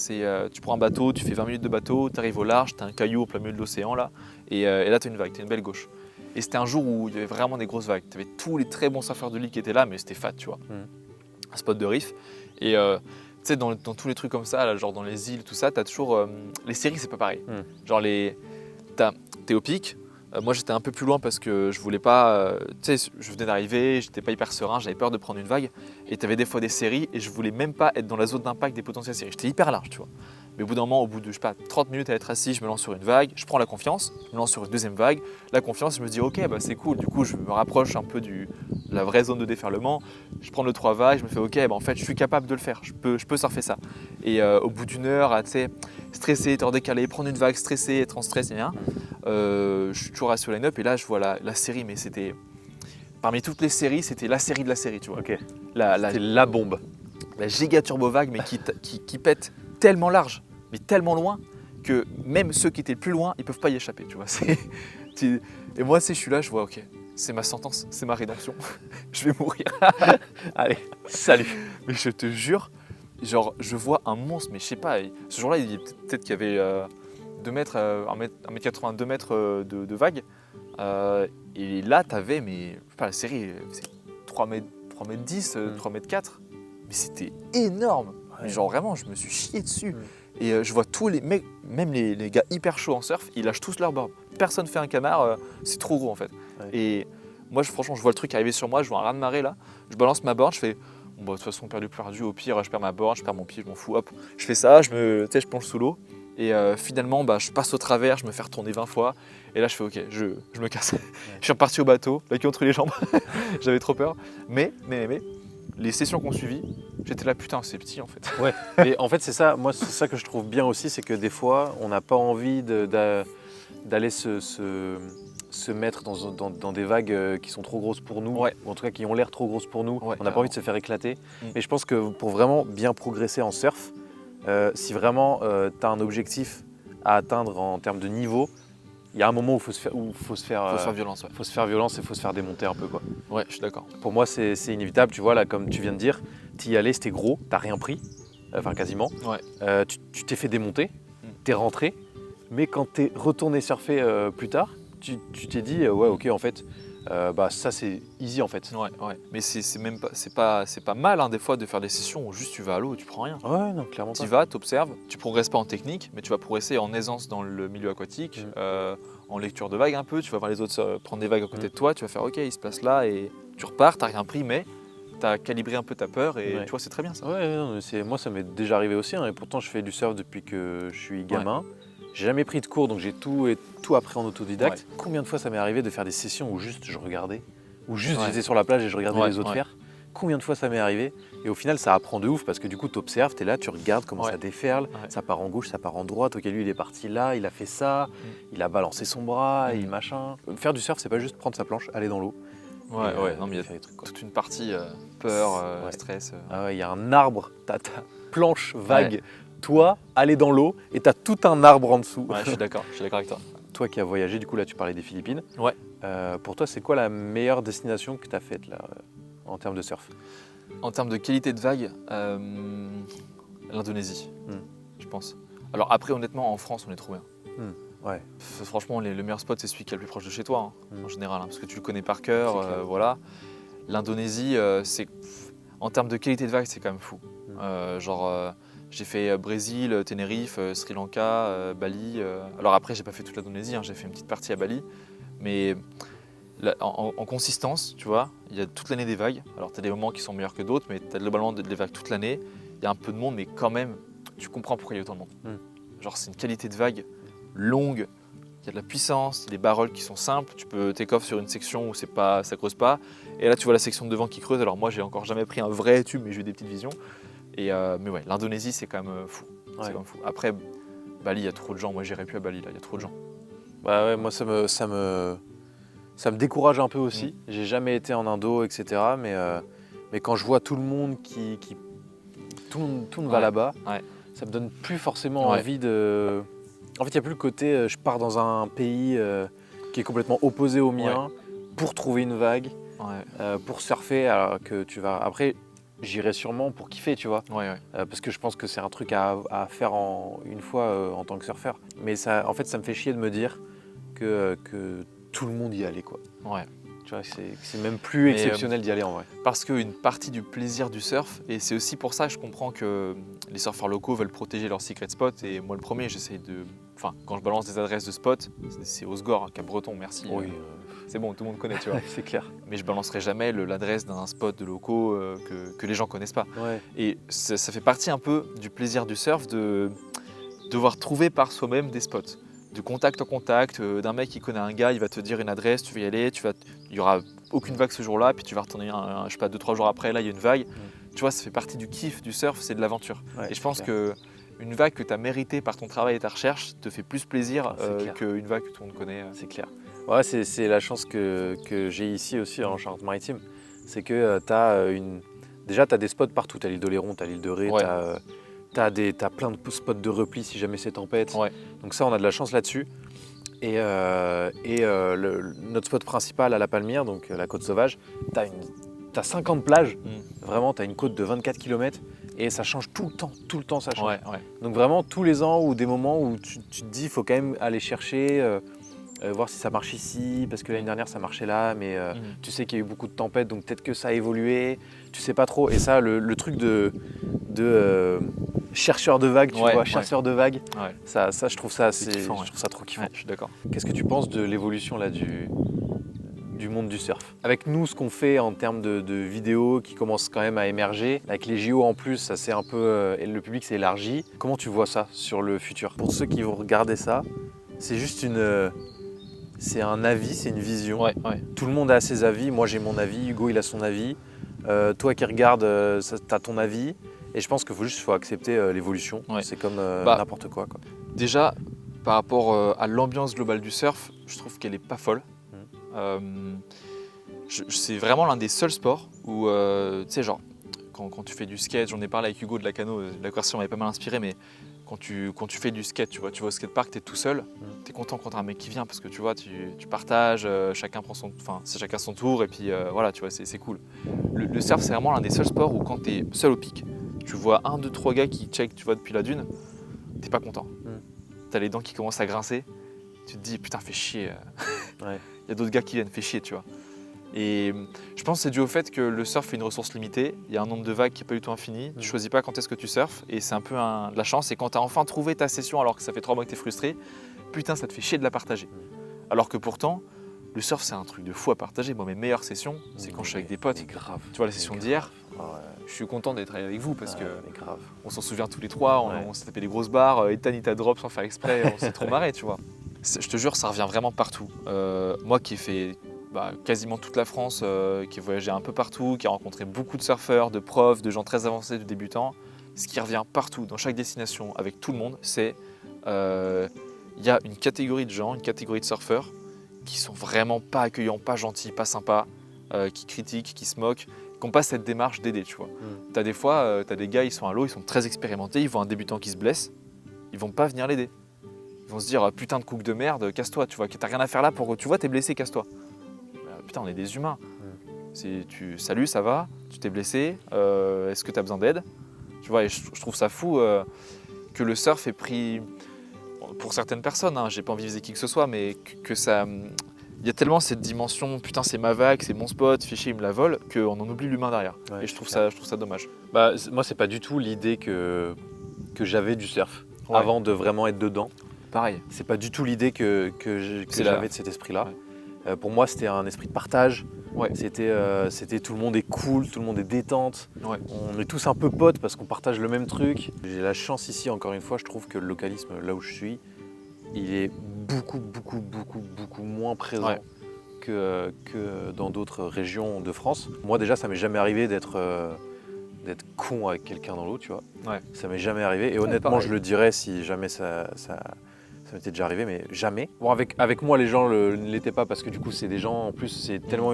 Tu prends un bateau, tu fais 20 minutes de bateau, tu arrives au large, tu as un caillou au plein milieu de l'océan là, et là tu as une vague, tu as une belle gauche. Et c'était un jour où il y avait vraiment des grosses vagues. Tu avais tous les très bons surfeurs de l'île qui étaient là, mais c'était fat, tu vois. Un spot de riff. Et tu sais, dans tous les trucs comme ça, là, genre dans les îles, tout ça, tu as toujours. Les séries, c'est pas pareil. Genre, t'es au pic. Moi, j'étais un peu plus loin parce que je voulais pas. Tu sais, je venais d'arriver, j'étais pas hyper serein, j'avais peur de prendre une vague. Et tu avais des fois des séries et je voulais même pas être dans la zone d'impact des potentielles séries. J'étais hyper large, tu vois. Mais au bout d'un moment, au bout de, je sais pas, 30 minutes à être assis, je me lance sur une vague, je prends la confiance, je me lance sur une deuxième vague. La confiance, je me dis, ok, bah c'est cool. Du coup, je me rapproche un peu de la vraie zone de déferlement. Je prends le 3 vagues, je me fais, ok, bah en fait, je suis capable de le faire. Je peux surfer ça. Et au bout d'une heure, tu sais, stressé, être décalé, prendre une vague, stressé, être en stress, et rien. Je suis toujours assis au line-up et là, je vois la série, mais c'était. Parmi toutes les séries, c'était la série de la série, tu vois. Okay. C'était la bombe. La giga turbo vague, mais qui pète tellement large, mais tellement loin, que même ceux qui étaient plus loin, ils peuvent pas y échapper, tu vois. Et moi, je suis là, je vois, ok, c'est ma sentence, c'est ma rédemption. Je vais mourir. Allez, salut. Mais je te jure, genre, je vois un monstre, mais je sais pas, ce jour-là, peut-être qu'il y avait 2 mètres, 1m80, 2 mètres de vague. Et là, t'avais, mais je sais pas, la série, c'est 3 mètres 10, 3 mètres 4. Mais c'était énorme. Ouais. Genre vraiment, je me suis chié dessus. Et je vois tous les mecs, même les gars hyper chauds en surf, ils lâchent tous leur board. Personne fait un canard, c'est trop gros en fait. Ouais. Et moi, franchement, je vois le truc arriver sur moi, je vois un raz de marée là. Je balance ma board, je fais, bon, bah, de toute façon, perdu au pire, je perds ma board, je perds mon pied, je m'en fous. Hop, je fais ça, je plonge sous l'eau. Et finalement, bah, je passe au travers, je me fais retourner 20 fois. Et là, je fais ok, je me casse. Ouais. Je suis reparti au bateau, la queue entre les jambes. J'avais trop peur. Mais, les sessions qu'on suivit, j'étais là, putain, c'est petit en fait. Ouais, mais en fait, c'est ça. Moi, c'est ça que je trouve bien aussi, c'est que des fois, on n'a pas envie d'aller se mettre dans des vagues qui sont trop grosses pour nous, ouais. Ou en tout cas qui ont l'air trop grosses pour nous. Ouais, on n'a pas envie de se faire éclater. Mais je pense que pour vraiment bien progresser en surf, si vraiment tu as un objectif à atteindre en termes de niveau, il y a un moment où il faut se faire violence. Ouais. Faut se faire violence et il faut se faire démonter un peu, quoi. Ouais, je suis d'accord. Pour moi, c'est inévitable. Tu vois, là, comme tu viens de dire, tu y allais, c'était gros, t'as rien pris, enfin quasiment. Ouais. Tu t'es fait démonter, t'es rentré, mais quand t'es retourné surfer plus tard, tu t'es dit, ouais, ok, en fait, bah ça c'est easy en fait. Ouais. Mais c'est pas mal hein, des fois de faire des sessions où juste tu vas à l'eau et tu prends rien. Ouais, non, clairement pas. Tu vas, t'observes, tu progresses pas en technique, mais tu vas progresser en aisance dans le milieu aquatique, en lecture de vagues un peu. Tu vas voir les autres prendre des vagues à côté de toi, tu vas faire ok, il se place là et tu repars, t'as rien pris, mais t'as calibré un peu ta peur et tu vois, c'est très bien ça. Ouais, non, moi ça m'est déjà arrivé aussi hein, et pourtant je fais du surf depuis que je suis gamin. Ouais. J'ai jamais pris de cours, donc j'ai tout appris en autodidacte. Ouais. Combien de fois ça m'est arrivé de faire des sessions où juste je regardais, où juste j'étais sur la plage et je regardais les autres faire. Combien de fois ça m'est arrivé? Et au final, ça apprend de ouf parce que du coup, tu observes, tu es là, tu regardes comment ça déferle, ça part en gauche, ça part en droite. Ok, lui, il est parti là, il a fait ça, il a balancé son bras, il machin. Faire du surf, c'est pas juste prendre sa planche, aller dans l'eau. Ouais, non, mais il y a toute une partie peur, stress. Ah ouais, il y a un arbre, t'as ta planche vague. Toi, aller dans l'eau et tu as tout un arbre en dessous. Ouais, je suis d'accord avec toi. Toi qui as voyagé, du coup là tu parlais des Philippines. Ouais. Pour toi, c'est quoi la meilleure destination que tu as faite là, en termes de surf? En termes de qualité de vague, l'Indonésie, je pense. Alors après, honnêtement, en France, on est trop bien. Ouais. Franchement, le meilleur spot, c'est celui qui est le plus proche de chez toi, en général, parce que tu le connais par cœur. Voilà. L'Indonésie, en termes de qualité de vague, c'est quand même fou. J'ai fait Brésil, Tenerife, Sri Lanka, Bali. Alors après, j'ai pas fait toute l'Indonésie, j'ai fait une petite partie à Bali. Mais en consistance, tu vois, il y a toute l'année des vagues. Alors tu as des moments qui sont meilleurs que d'autres, mais tu as globalement des vagues toute l'année. Il y a un peu de monde, mais quand même, tu comprends pourquoi il y a autant de monde. Genre c'est une qualité de vague longue, il y a de la puissance, des barrels qui sont simples. Tu peux take off sur une section où ça creuse pas. Et là, tu vois la section de devant qui creuse. Alors moi, j'ai encore jamais pris un vrai tube, mais j'ai eu des petites visions. Mais ouais, l'Indonésie, c'est quand même fou. C'est quand même fou. Après, Bali, il y a trop de gens. Moi, j'irai plus à Bali, là, il y a trop de gens. Bah ouais, moi ça me décourage un peu aussi. J'ai jamais été en Indo, etc. Mais quand je vois tout le monde tout le monde va là-bas, ça me donne plus forcément envie de. En fait, il n'y a plus le côté je pars dans un pays qui est complètement opposé au mien pour trouver une vague, pour surfer, alors que tu vas. Après, j'irai sûrement pour kiffer, tu vois. Parce que je pense que c'est un truc à faire une fois en tant que surfeur. Mais ça, en fait, ça me fait chier de me dire que tout le monde y allait, quoi. Tu vois, c'est même plus exceptionnel d'y aller en vrai. Parce qu'une partie du plaisir du surf, et c'est aussi pour ça que je comprends que les surfeurs locaux veulent protéger leurs secret spots, et moi le premier, j'essaie de... Enfin, quand je balance des adresses de spots, c'est Osgore, Cap-Breton, merci. Oui, c'est bon, tout le monde connaît, tu vois. c'est clair. Mais je balancerai jamais l'adresse d'un spot de locaux que les gens connaissent pas. Et ça fait partie un peu du plaisir du surf de devoir trouver par soi-même des spots. De contact en contact, d'un mec qui connaît un gars, il va te dire une adresse, tu vas y aller, il n'y aura aucune vague ce jour-là, puis tu vas retourner, je sais pas, 2-3 jours après, là il y a une vague. Tu vois, ça fait partie du kiff du surf, c'est de l'aventure. Et je pense qu'une vague que tu as méritée par ton travail et ta recherche te fait plus plaisir qu'une vague que tout le monde connaît. C'est clair. Ouais, c'est la chance que j'ai ici aussi en Charente-Maritime. C'est que déjà, tu as des spots partout. Tu as l'île d'Oléron, tu as l'île de Ré, t'as plein de spots de repli si jamais c'est tempête. Donc ça, on a de la chance là-dessus. Et notre spot principal à La Palmyre, donc la côte sauvage, t'as 50 plages. Vraiment, t'as une côte de 24 km et ça change tout le temps ça change. Donc vraiment, tous les ans ou des moments où tu te dis, il faut quand même aller chercher, voir si ça marche ici, parce que l'année dernière ça marchait là, mais tu sais qu'il y a eu beaucoup de tempêtes, donc peut-être que ça a évolué, tu sais pas trop. Et ça, le truc de chercheur de vagues, tu vois, chasseur de vagues, ça je trouve ça kiffant, je trouve ça trop kiffant. Je suis d'accord. Qu'est-ce que tu penses de l'évolution là du monde du surf? Avec nous, ce qu'on fait en termes de vidéos qui commencent quand même à émerger, avec les JO en plus, ça c'est un peu, le public s'est élargi. Comment tu vois ça sur le futur? Pour ceux qui vont regarder ça, c'est juste c'est un avis, c'est une vision. Tout le monde a ses avis. Moi, j'ai mon avis. Hugo, il a son avis. Toi qui regardes, tu as ton avis. Et je pense qu'il faut accepter l'évolution. C'est comme n'importe quoi. Déjà, par rapport à l'ambiance globale du surf, je trouve qu'elle est pas folle. C'est vraiment l'un des seuls sports où, tu sais, genre, quand tu fais du skate, j'en ai parlé avec Hugo de la Cano, la conversation m'avait pas mal inspiré, mais quand tu fais du skate, tu vois au skatepark, tu es tout seul, tu es content quand tu as un mec qui vient parce que tu vois, tu partages, chacun prend c'est chacun son tour et puis voilà, tu vois, c'est cool. Le surf, c'est vraiment l'un des seuls sports où quand tu es seul au pic, tu vois 1, 2, 3 gars qui check, tu vois, depuis la dune, t'es pas content. Tu as les dents qui commencent à grincer, tu te dis putain, fais chier. Il y a d'autres gars qui viennent, fais chier, tu vois. Et je pense que c'est dû au fait que le surf est une ressource limitée, il y a un nombre de vagues qui n'est pas du tout infini, tu choisis pas quand est-ce que tu surfes et c'est un peu de la chance. Et quand tu as enfin trouvé ta session alors que ça fait 3 mois que tu es frustré, putain ça te fait chier de la partager. Alors que pourtant, le surf c'est un truc de fou à partager. Moi mes meilleures sessions, c'est quand je suis avec des potes. Grave. Tu vois la session d'hier, je suis content d'être avec vous parce que on s'en souvient tous les trois, on s'est tapé des grosses barres, Ethan il t'a drop sans faire exprès, on s'est trop marré, tu vois. Je te jure, ça revient vraiment partout. Moi qui ai fait quasiment toute la France, qui a voyagé un peu partout, qui a rencontré beaucoup de surfeurs, de profs, de gens très avancés, de débutants, ce qui revient partout, dans chaque destination, avec tout le monde, c'est il y a une catégorie de gens, une catégorie de surfeurs qui sont vraiment pas accueillants, pas gentils, pas sympas, qui critiquent, qui se moquent, qui n'ont pas cette démarche d'aider, tu vois. T'as des fois, t'as des gars, ils sont à l'eau, ils sont très expérimentés, ils voient un débutant qui se blesse, ils vont pas venir l'aider. Ils vont se dire putain de couc de merde, casse-toi, tu vois, t'as rien à faire là pour, tu vois, t'es blessé, casse-toi. Putain, on est des humains. Salut, ça va? Tu t'es blessé? Est-ce que tu as besoin d'aide? Tu vois, et je trouve ça fou que le surf ait pris, pour certaines personnes, j'ai pas envie de viser qui que ce soit, mais que ça... Il y a tellement cette dimension, putain c'est ma vague, c'est mon spot, fichier il me la vole, qu'on en oublie l'humain derrière. Et je trouve ça dommage. Moi c'est pas du tout l'idée que j'avais du surf avant de vraiment être dedans. Pareil. C'est pas du tout l'idée que j'avais de cet esprit-là. Pour moi, c'était un esprit de partage. C'était tout le monde est cool, tout le monde est détente. On est tous un peu potes parce qu'on partage le même truc. J'ai la chance ici, encore une fois, je trouve que le localisme, là où je suis, il est beaucoup moins présent que dans d'autres régions de France. Moi, déjà, ça m'est jamais arrivé d'être con avec quelqu'un dans l'eau, tu vois. Ça m'est jamais arrivé. Et honnêtement, je le dirais si jamais ça m'était déjà arrivé, mais jamais. Bon, avec moi, les gens ne l'étaient pas parce que du coup, c'est des gens, en plus, c'est tellement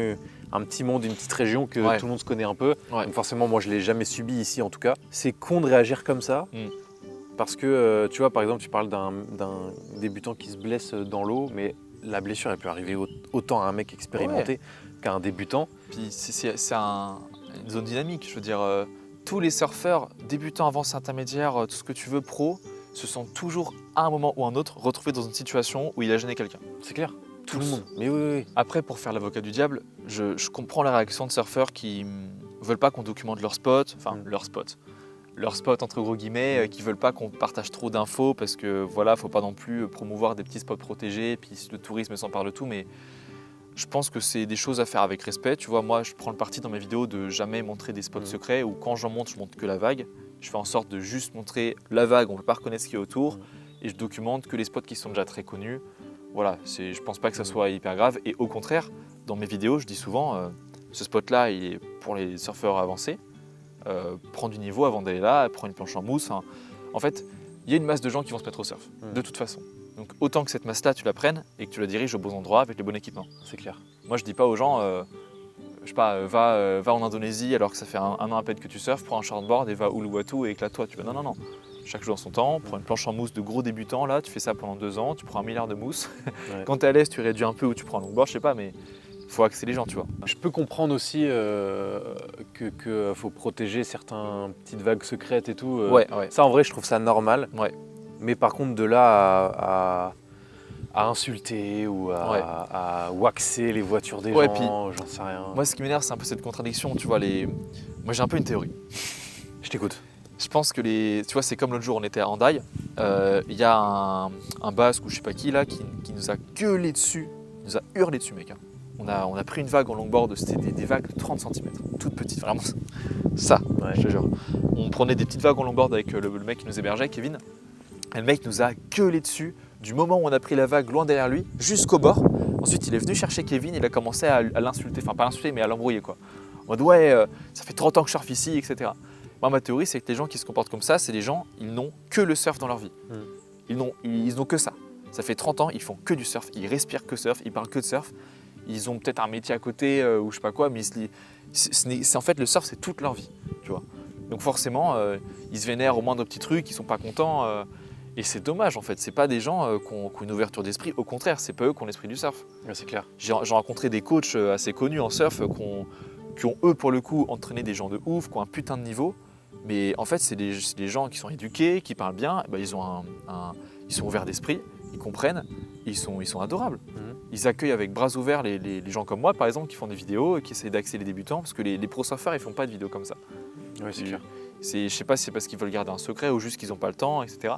un petit monde, une petite région que tout le monde se connaît un peu. Ouais. Donc forcément, moi, je ne l'ai jamais subi ici, en tout cas. C'est con de réagir comme ça. Parce que, tu vois, par exemple, tu parles d'un débutant qui se blesse dans l'eau, mais la blessure, elle peut arriver autant à un mec expérimenté qu'à un débutant. Puis c'est une zone dynamique. Je veux dire, tous les surfeurs, débutants, avancés, intermédiaires, tout ce que tu veux, pro, se sont toujours, à un moment ou un autre, retrouvés dans une situation où il a gêné quelqu'un. C'est clair. Tout le Tous. monde. Mais oui. Après, pour faire l'avocat du diable, je comprends la réaction de surfeurs qui veulent pas qu'on documente leur spot, leur spot entre gros guillemets, qui veulent pas qu'on partage trop d'infos parce que voilà, faut pas non plus promouvoir des petits spots protégés, puis le tourisme s'empare de tout, mais je pense que c'est des choses à faire avec respect. Tu vois, moi, je prends le parti dans mes vidéos de jamais montrer des spots secrets, ou quand j'en montre, je montre que la vague. Je fais en sorte de juste montrer la vague, on peut pas reconnaître ce qu'il y a autour, et je documente que les spots qui sont déjà très connus. Voilà, je pense pas que ça soit hyper grave, et au contraire, dans mes vidéos, je dis souvent, ce spot-là, il est pour les surfeurs avancés. Prends du niveau avant d'aller là, prends une planche en mousse. Hein. En fait, il y a une masse de gens qui vont se mettre au surf, de toute façon. Donc autant que cette masse-là, tu la prennes et que tu la diriges au bon endroit avec le bon équipement. C'est clair. Moi, je dis pas aux gens, je sais pas, va en Indonésie alors que ça fait un an à peine que tu surfes, prends un shortboard et va à Uluwatu et éclate-toi. Tu vas non. Chaque jour en son temps, prends une planche en mousse de gros débutants, là, tu fais ça pendant 2 ans, tu prends 1 milliard de mousse. Ouais. Quand tu es à l'aise, tu réduis un peu ou tu prends un longboard, je sais pas, mais faut axer les gens, tu vois. Je peux comprendre aussi que faut protéger certaines petites vagues secrètes et tout. Ouais. Ça, en vrai, je trouve ça normal. Ouais. Mais par contre, de là à insulter ou à waxer les voitures des gens, j'en sais rien. Moi, ce qui m'énerve, c'est un peu cette contradiction, tu vois. Moi, j'ai un peu une théorie. Je t'écoute. Je pense que tu vois, c'est comme l'autre jour, on était à Hendaye. Il y a un basque ou je sais pas qui là qui nous a gueulé dessus, il nous a hurlé dessus, mec. Hein. On a pris une vague en longboard, c'était des vagues de 30 cm, toutes petites, vraiment. Ça, je te jure. On prenait des petites vagues en longboard avec le mec qui nous hébergeait, Kevin. Et le mec nous a gueulé dessus du moment où on a pris la vague loin derrière lui jusqu'au bord. Ensuite, il est venu chercher Kevin, il a commencé à l'insulter, enfin pas l'insulter, mais à l'embrouiller quoi. En mode ça fait 30 ans que je surfe ici, etc. Moi, ma théorie, c'est que les gens qui se comportent comme ça, c'est des gens, ils n'ont que le surf dans leur vie. Ils n'ont que ça. Ça fait 30 ans, ils font que du surf, ils respirent que surf, ils parlent que de surf. Ils ont peut-être un métier à côté ou je sais pas quoi, mais en fait, le surf, c'est toute leur vie, tu vois. Donc forcément, ils se vénèrent au moindre petit truc, ils sont pas contents. Et c'est dommage, en fait. C'est pas des gens qui ont une ouverture d'esprit. Au contraire, c'est pas eux qui ont l'esprit du surf. Ouais, c'est clair. J'ai rencontré des coachs assez connus en surf qui ont, eux, pour le coup, entraîné des gens de ouf, qui ont un putain de niveau. Mais en fait, c'est des gens qui sont éduqués, qui parlent bien. Ils sont ouverts d'esprit, ils comprennent, ils sont adorables. Ils accueillent avec bras ouverts les gens comme moi, par exemple, qui font des vidéos et qui essaient d'axer les débutants, parce que les pro surfeurs, ils font pas de vidéos comme ça. Oui, c'est clair. Je sais pas si c'est parce qu'ils veulent garder un secret ou juste qu'ils n'ont pas le temps, etc.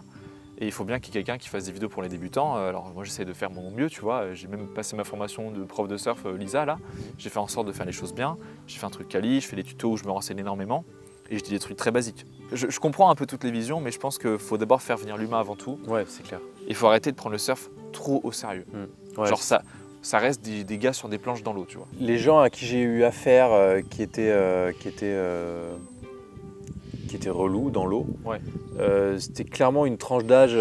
Et il faut bien qu'il y ait quelqu'un qui fasse des vidéos pour les débutants. Alors moi, j'essaie de faire mon mieux, tu vois. J'ai même passé ma formation de prof de surf, Lisa, là. J'ai fait en sorte de faire les choses bien. J'ai fait un truc quali, je fais des tutos où je me renseigne énormément. Et je dis des trucs très basiques. Je comprends un peu toutes les visions, mais je pense qu'il faut d'abord faire venir l'humain avant tout. Ouais, c'est clair. Il faut arrêter de prendre le surf trop au sérieux. Ouais, genre ça reste des gars sur des planches dans l'eau, tu vois. Les gens à qui j'ai eu affaire qui étaient relous dans l'eau, c'était clairement une tranche d'âge,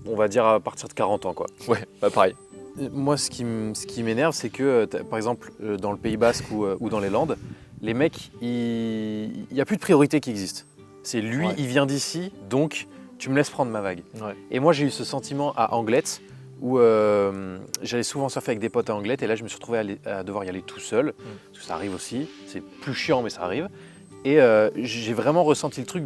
on va dire à partir de 40 ans, quoi. Ouais, bah pareil. Moi, ce qui m'énerve, c'est que, par exemple, dans le Pays Basque ou dans les Landes, les mecs, il n'y a plus de priorité qui existe. C'est lui, il vient d'ici, donc tu me laisses prendre ma vague. Ouais. Et moi, j'ai eu ce sentiment à Anglette, où j'allais souvent surfer avec des potes à Anglette, et là, je me suis retrouvé à devoir y aller tout seul, parce que ça arrive aussi. C'est plus chiant, mais ça arrive. Et j'ai vraiment ressenti le truc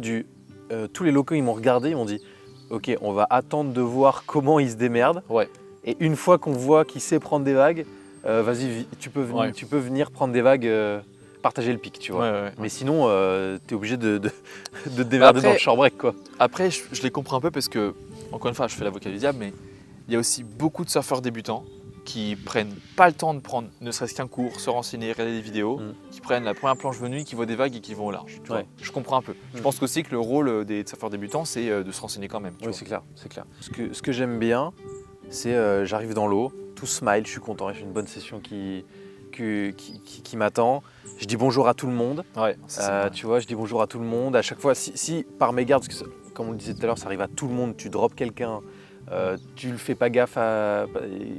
tous les locaux, ils m'ont regardé, ils m'ont dit « Ok, on va attendre de voir comment il se démerde. Ouais. Et une fois qu'on voit qu'il sait prendre des vagues, vas-y, tu peux venir prendre des vagues, partager le pic, tu vois. Ouais. Mais sinon, t'es obligé de te démerder dans le short break, quoi. Après, je les comprends un peu parce que, encore une fois, je fais l'avocat du diable, mais il y a aussi beaucoup de surfeurs débutants qui prennent pas le temps de prendre ne serait-ce qu'un cours, se renseigner, regarder des vidéos, qui prennent la première planche venue, qui voient des vagues et qui vont au large. Tu vois. Je comprends un peu. Je pense aussi que le rôle des surfeurs débutants, c'est de se renseigner quand même. Oui, c'est clair. Ce que j'aime bien, c'est j'arrive dans l'eau, tout smile, je suis content, j'ai une bonne session qui m'attend. Je dis bonjour à tout le monde. Ouais, tu vois, je dis bonjour à tout le monde. À chaque fois, si par mégarde, parce que comme on le disait tout à l'heure, ça arrive à tout le monde, tu drops quelqu'un Tu le fais pas gaffe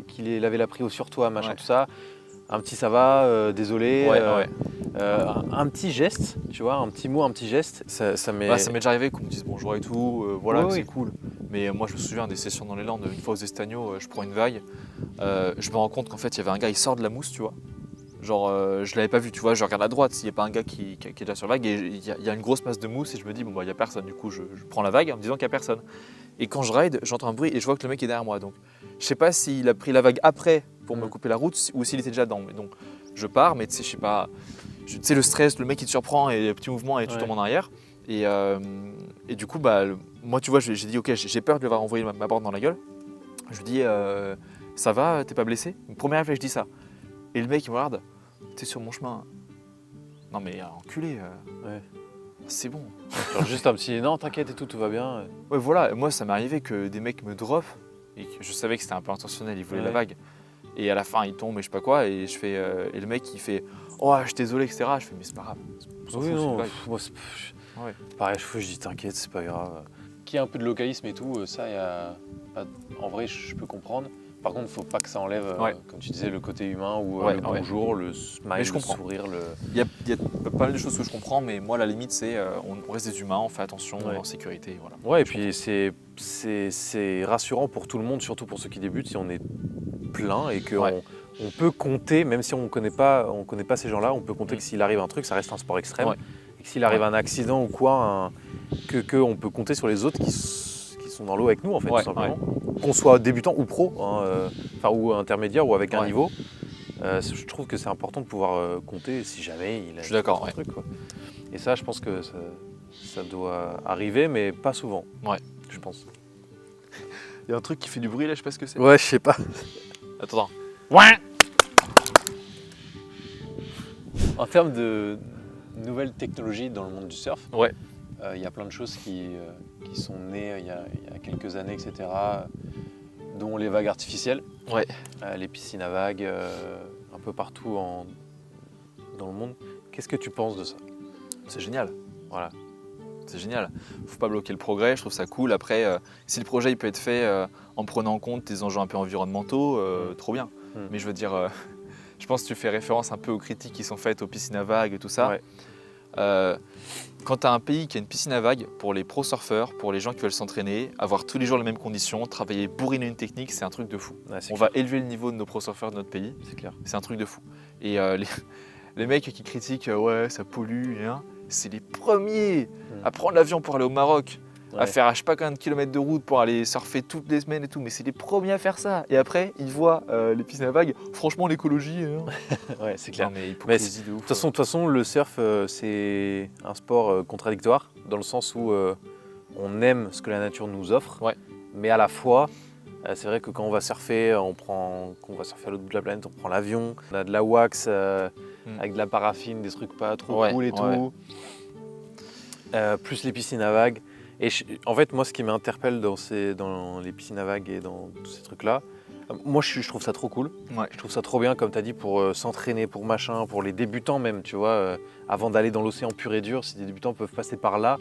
qu'il ait lavé la prio sur toi, machin, tout ça. Un petit ça va, désolé. Un petit geste, tu vois, un petit mot, un petit geste, ça m'est... Ça m'est déjà arrivé qu'on me dise bonjour et tout, voilà, Oui, c'est oui. cool. Mais moi, je me souviens des sessions dans les Landes, une fois aux Estagnos, je prends une vague, je me rends compte qu'en fait, il y avait un gars, il sort de la mousse, tu vois. Genre, je l'avais pas vu, tu vois, je regarde à droite s'il n'y a pas un gars qui est déjà sur la vague, et il y a une grosse masse de mousse, et je me dis, bon, bah, il n'y a personne. Du coup, je prends la vague en me disant qu'il n'y a personne. Et quand je ride, j'entends un bruit et je vois que le mec est derrière moi. Donc, je sais pas s'il a pris la vague après pour me couper la route ou s'il était déjà dedans. Mais donc, je pars, mais tu sais, je sais pas, tu sais, le stress, le mec qui te surprend et les petits mouvements et tu tombes en arrière. Et du coup, bah, moi, tu vois, j'ai dit, ok, j'ai peur de lui avoir envoyé ma borne dans la gueule. Je lui dis, ça va, t'es pas blessé? Première réflexe, je dis ça. Et le mec, il me regarde, t'es sur mon chemin. Non, mais enculé, c'est bon. Genre juste un petit non, t'inquiète et tout va bien. Ouais, voilà, moi, ça m'est arrivé que des mecs me drop et que je savais que c'était un peu intentionnel, ils voulaient la vague. Et à la fin, ils tombent et je sais pas quoi, et je fais, et le mec, il fait, oh, je suis désolé, etc. Je fais, mais c'est pas grave. Oui, non, moi, Ouais. pareil, je dis t'inquiète, c'est pas grave. Qu'il y ait un peu de localisme et tout, ça, en vrai, je peux comprendre. Par contre, il ne faut pas que ça enlève, comme tu disais, le côté humain ou le bonjour, le smile, le sourire. Il y a pas mal de choses que je comprends, mais moi, la limite, c'est on reste des humains, on fait attention, on est en sécurité. Voilà. Ouais, et puis c'est rassurant pour tout le monde, surtout pour ceux qui débutent, si on est plein et qu'on on peut compter, même si on connaît pas ces gens-là, on peut compter que s'il arrive un truc, ça reste un sport extrême. Et que s'il arrive un accident ou quoi, on peut compter sur les autres qui sont dans l'eau avec nous, en fait, tout simplement. Qu'on soit débutant ou pro, ou intermédiaire ou avec un niveau. Je trouve que c'est important de pouvoir compter si jamais il a un truc. Quoi. Et ça, je pense que ça doit arriver, mais pas souvent. Ouais, je pense. Il y a un truc qui fait du bruit là, je sais pas ce que c'est. Ouais, je sais pas. Attends. En termes de nouvelles technologies dans le monde du surf, il y a plein de choses qui sont nées il y a quelques années, etc., dont les vagues artificielles, les piscines à vagues, un peu partout dans le monde. Qu'est-ce que tu penses de ça? C'est génial. Voilà. C'est génial. Faut pas bloquer le progrès, je trouve ça cool. Après, si le projet il peut être fait en prenant en compte des enjeux un peu environnementaux, trop bien. Mais je veux dire, je pense que tu fais référence un peu aux critiques qui sont faites aux piscines à vagues et tout ça. Quand tu as un pays qui a une piscine à vagues, pour les pro surfeurs, pour les gens qui veulent s'entraîner, avoir tous les jours les mêmes conditions, travailler, bourriner une technique, c'est un truc de fou. On va élever le niveau de nos pro surfeurs de notre pays, c'est clair. C'est un truc de fou. Et les mecs qui critiquent, ça pollue, c'est les premiers à prendre l'avion pour aller au Maroc, à faire je sais pas combien de kilomètres de route pour aller surfer toutes les semaines et tout, mais c'est les premiers à faire ça. Et après, ils voient les piscines à vagues, franchement l'écologie. Ouais, c'est clair. Non, mais de toute façon, le surf, c'est un sport contradictoire, dans le sens où on aime ce que la nature nous offre, mais à la fois, c'est vrai que quand on va surfer, quand on va surfer à l'autre bout de la planète, on prend l'avion, on a de la wax avec de la paraffine, des trucs pas trop cool et tout, plus les piscines à vagues. Et en fait, moi, ce qui m'interpelle dans les piscines à vagues et dans tous ces trucs-là, moi, je trouve ça trop cool. Je trouve ça trop bien, comme tu as dit, pour s'entraîner, pour machin, pour les débutants même, tu vois. Avant d'aller dans l'océan pur et dur, si des débutants peuvent passer par là,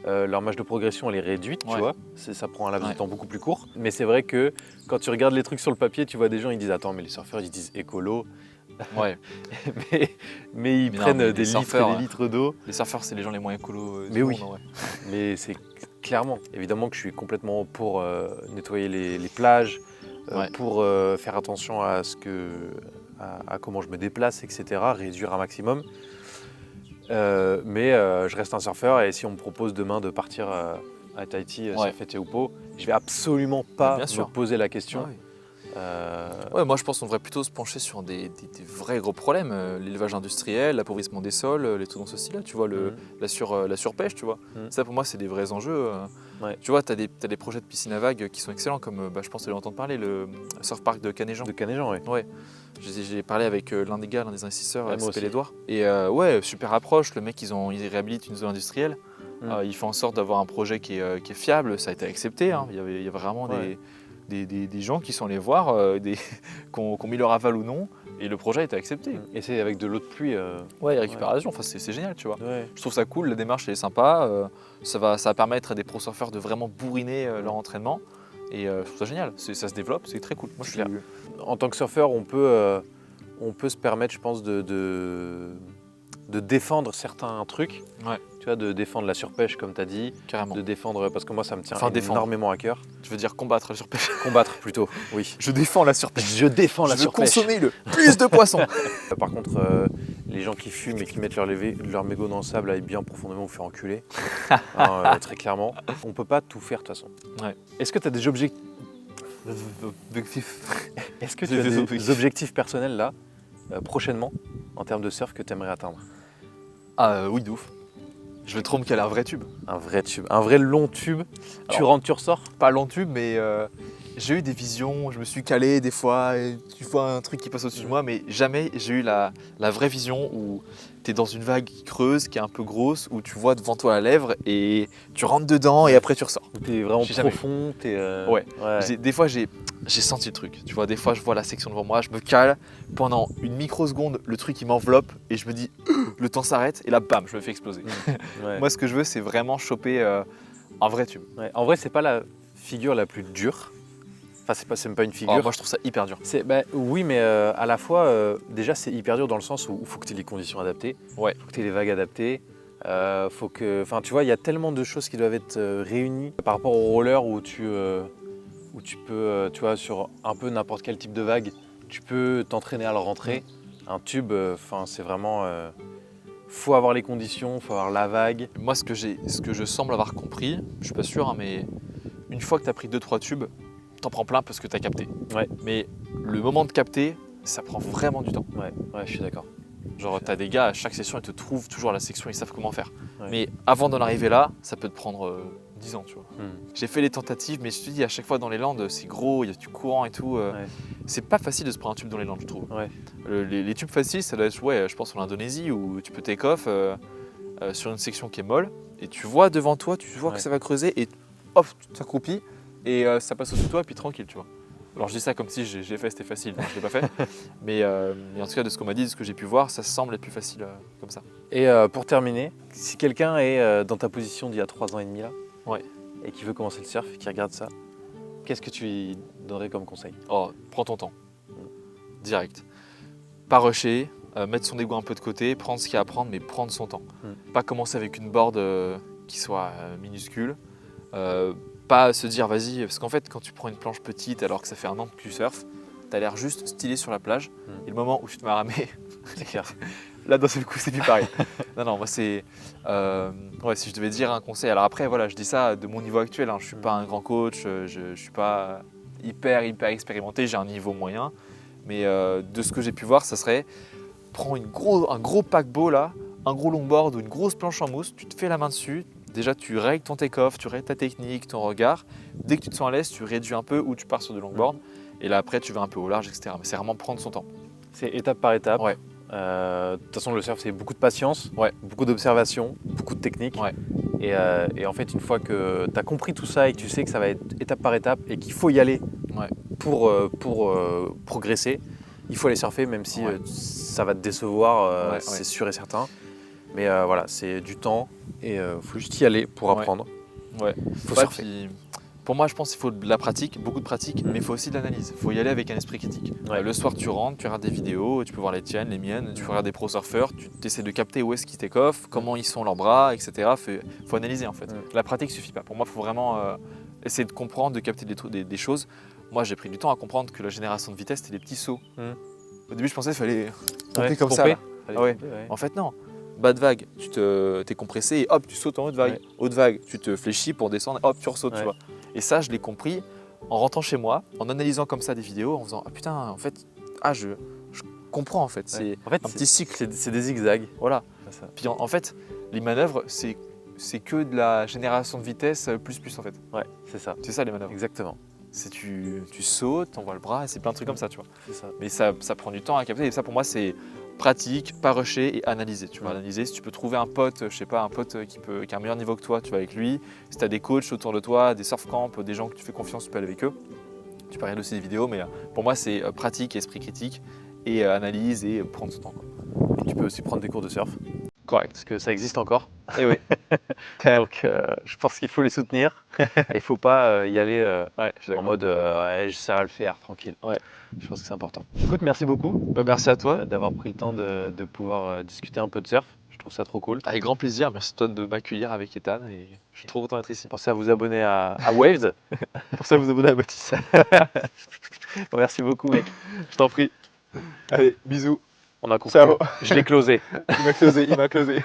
leur marge de progression, elle est réduite, tu vois. Ça prend un laps de temps beaucoup plus court. Mais c'est vrai que quand tu regardes les trucs sur le papier, tu vois des gens, ils disent « Attends, mais les surfeurs, ils disent écolo ». mais ils prennent des litres et des litres d'eau. Les surfeurs, c'est les gens les moins écolos du monde. Mais c'est clairement, évidemment que je suis complètement pour nettoyer les plages, pour faire attention à comment je me déplace, etc., réduire un maximum. Mais je reste un surfeur et si on me propose demain de partir à Tahiti surfer Teupo, je vais absolument pas me poser la question. Moi je pense qu'on devrait plutôt se pencher sur des vrais gros problèmes, l'élevage industriel, l'appauvrissement des sols, les trucs dans ce style-là, tu vois, la surpêche, tu vois. Ça pour moi c'est des vrais enjeux. Tu vois, tu as des projets de piscine à vagues qui sont excellents, comme je pense que tu l'entendre parler, le surf park de Canéjan. De Canéjan, oui. J'ai parlé avec l'un des investisseurs, qui s'appelle Edouard. Et super approche, le mec ils réhabilitent une zone industrielle, il fait en sorte d'avoir un projet qui est fiable, ça a été accepté, il y a vraiment des gens qui sont allés voir, qui ont mis leur aval ou non, et le projet a été accepté. Et c'est avec de l'eau de pluie. Récupération, enfin, c'est génial, tu vois. Je trouve ça cool, la démarche elle est sympa, ça va permettre à des pro surfeurs de vraiment bourriner leur entraînement. Et je trouve ça génial, ça se développe, c'est très cool. Moi, je suis... Clair. En tant que surfeur, on peut se permettre, je pense, de défendre certains trucs. Ouais. Tu vois, de défendre la surpêche, comme tu as dit. Carrément. De défendre, parce que moi, ça me tient Enfin, défendre. énormément à cœur. Je veux dire combattre la surpêche. Combattre plutôt, oui. Je défends la surpêche. Je défends la Je veux surpêche. consommer le plus de poissons. Par contre, les gens qui fument et qui mettent leur mégot dans le sable aillent bien profondément vous faire enculer. Très clairement. On peut pas tout faire de toute façon. Ouais. Est-ce que tu as des objectifs Est-ce que tu as des objectifs personnels là, prochainement, en termes de surf que tu aimerais atteindre? Ah oui, de ouf. Je vais trop me caler un vrai tube. Un vrai tube, un vrai long tube. Tu Alors, rentres, tu ressors. Pas long tube, mais j'ai eu des visions, je me suis calé des fois, et tu vois un truc qui passe au-dessus de moi, mais jamais j'ai eu la vraie vision où tu es dans une vague qui creuse, qui est un peu grosse, où tu vois devant toi la lèvre et tu rentres dedans et après tu ressors. Tu es vraiment J'ai jamais profond. Ouais. Des fois j'ai senti le truc, tu vois, des fois je vois la section devant moi, je me cale, pendant une microseconde le truc il m'enveloppe et je me dis le temps s'arrête et là bam je me fais exploser. Ouais. Moi ce que je veux c'est vraiment choper un vrai tube. Ouais. En vrai, c'est pas la figure la plus dure. Enfin, c'est même pas une figure. Alors, moi je trouve ça hyper dur. Oui, mais à la fois, déjà, c'est hyper dur dans le sens où il faut que tu aies les conditions adaptées. Ouais. Il faut que tu aies les vagues adaptées. Enfin, tu vois, il y a tellement de choses qui doivent être réunies par rapport au roller où tu peux, tu vois, sur un peu n'importe quel type de vague, tu peux t'entraîner à le rentrer. Un tube, c'est vraiment... faut avoir les conditions, faut avoir la vague. Moi ce que je semble avoir compris, je suis pas sûr, hein, mais une fois que tu as pris 2-3 tubes, t'en prends plein parce que tu as capté. Ouais. Mais le moment de capter, ça prend vraiment du temps. Ouais, je suis d'accord. Genre, tu as des gars, à chaque session, ils te trouvent toujours la section, ils savent comment faire. Ouais. Mais avant d'en arriver là, ça peut te prendre 10 ans, tu vois. Hmm. J'ai fait les tentatives, mais je te dis, à chaque fois dans les Landes, c'est gros, il y a du courant et tout. C'est pas facile de se prendre un tube dans les Landes, je trouve. Ouais. Les tubes faciles, ça doit être, je pense, en Indonésie, où tu peux take off sur une section qui est molle, et tu vois devant toi, tu vois que ça va creuser, et hop, tu t'accroupis, et ça passe au-dessus de toi, et puis tranquille, tu vois. Alors je dis ça comme si j'ai fait, c'était facile, non, je l'ai pas fait. mais en tout cas, de ce qu'on m'a dit, de ce que j'ai pu voir, ça semble être plus facile comme ça. Et pour terminer, si quelqu'un est dans ta position d'il y a 3 ans et demi là, et qui veut commencer le surf, qui regarde ça, qu'est-ce que tu lui donnerais comme conseil? Oh, prends ton temps, direct. Pas rusher, mettre son ego un peu de côté, prendre ce qu'il y a à prendre, mais prendre son temps. Pas commencer avec une board qui soit minuscule. Pas se dire vas-y, parce qu'en fait quand tu prends une planche petite alors que ça fait 1 an que tu surfes, t'as l'air juste stylé sur la plage, et le moment où tu te mets à ramer, C'est clair. là d'un seul coup c'est plus pareil. Non, moi c'est... si je devais dire un conseil, alors après voilà, je dis ça de mon niveau actuel, hein, je suis pas un grand coach, je suis pas hyper expérimenté, j'ai un niveau moyen, mais de ce que j'ai pu voir, ça serait prends un gros paquebot là, un gros longboard ou une grosse planche en mousse, tu te fais la main dessus. Déjà, tu règles ton take-off, tu règles ta technique, ton regard. Dès que tu te sens à l'aise, tu réduis un peu ou tu pars sur de longboard. Et là, après, tu vas un peu au large, etc. Mais c'est vraiment prendre son temps. C'est étape par étape. Ouais. De toute façon, le surf, c'est beaucoup de patience, beaucoup d'observation, beaucoup de technique. Ouais. Et en fait, une fois que tu as compris tout ça et que tu sais que ça va être étape par étape et qu'il faut y aller pour progresser, il faut aller surfer, même si ça va te décevoir, c'est sûr et certain. Mais voilà, c'est du temps et faut juste y aller pour apprendre. Faut surfer. Puis, pour moi, je pense qu'il faut de la pratique, beaucoup de pratique, mais il faut aussi de l'analyse. Il faut y aller avec un esprit critique. Le soir, tu rentres, tu regardes des vidéos, tu peux voir les tiennes, les miennes, tu regardes des pro surfeurs, tu essaies de capter où est-ce qu'ils take off, comment ils sont leurs bras, etc. Il faut analyser en fait. La pratique ne suffit pas. Pour moi, il faut vraiment essayer de comprendre, de capter des choses. Moi, j'ai pris du temps à comprendre que la génération de vitesse, c'était des petits sauts. Au début, je pensais qu'il fallait pomper comme ça. Là. En fait, non. Bas de vague, tu t'es compressé et hop, tu sautes en haute vague. Haute vague, tu te fléchis pour descendre, hop, tu ressautes, tu vois. Et ça, je l'ai compris en rentrant chez moi, en analysant comme ça des vidéos, en faisant ah putain, en fait, je comprends en fait. C'est en fait, un petit cycle. C'est des zigzags. Voilà. Puis en fait, les manœuvres, c'est que de la génération de vitesse plus en fait. Ouais, c'est ça. C'est ça les manœuvres. Exactement. C'est tu sautes, t'envoies le bras, et c'est plein de trucs comme ça, tu vois. C'est ça. Mais ça prend du temps à capter et ça pour moi c'est pratique, pas rusher et analyser. Tu vas analyser, si tu peux trouver un pote, je sais pas, un pote qui a un meilleur niveau que toi, tu vas avec lui. Si tu as des coachs autour de toi, des surf camps, des gens que tu fais confiance, tu peux aller avec eux. Tu peux regarder aussi des vidéos, mais pour moi c'est pratique, esprit critique et analyse et prendre son temps. Et tu peux aussi prendre des cours de surf. Correct. parce que ça existe encore. Et oui. Donc je pense qu'il faut les soutenir. Et il ne faut pas y aller Ouais, je suis en d'accord. mode ouais, ça va le faire, tranquille. Ouais. Je pense que c'est important. Écoute, merci beaucoup Bah, merci à toi. d'avoir pris le temps de pouvoir discuter un peu de surf. Je trouve ça trop cool. Avec grand plaisir. Merci à toi de m'accueillir avec Ethan. Et je suis trop content d'être ici. Pensez à vous abonner à Waves. Pour ça, vous abonnez à Baptiste. Merci beaucoup, mec. Je t'en prie. Allez, bisous. On a conclu. Ciao. Je l'ai closé. Il m'a closé.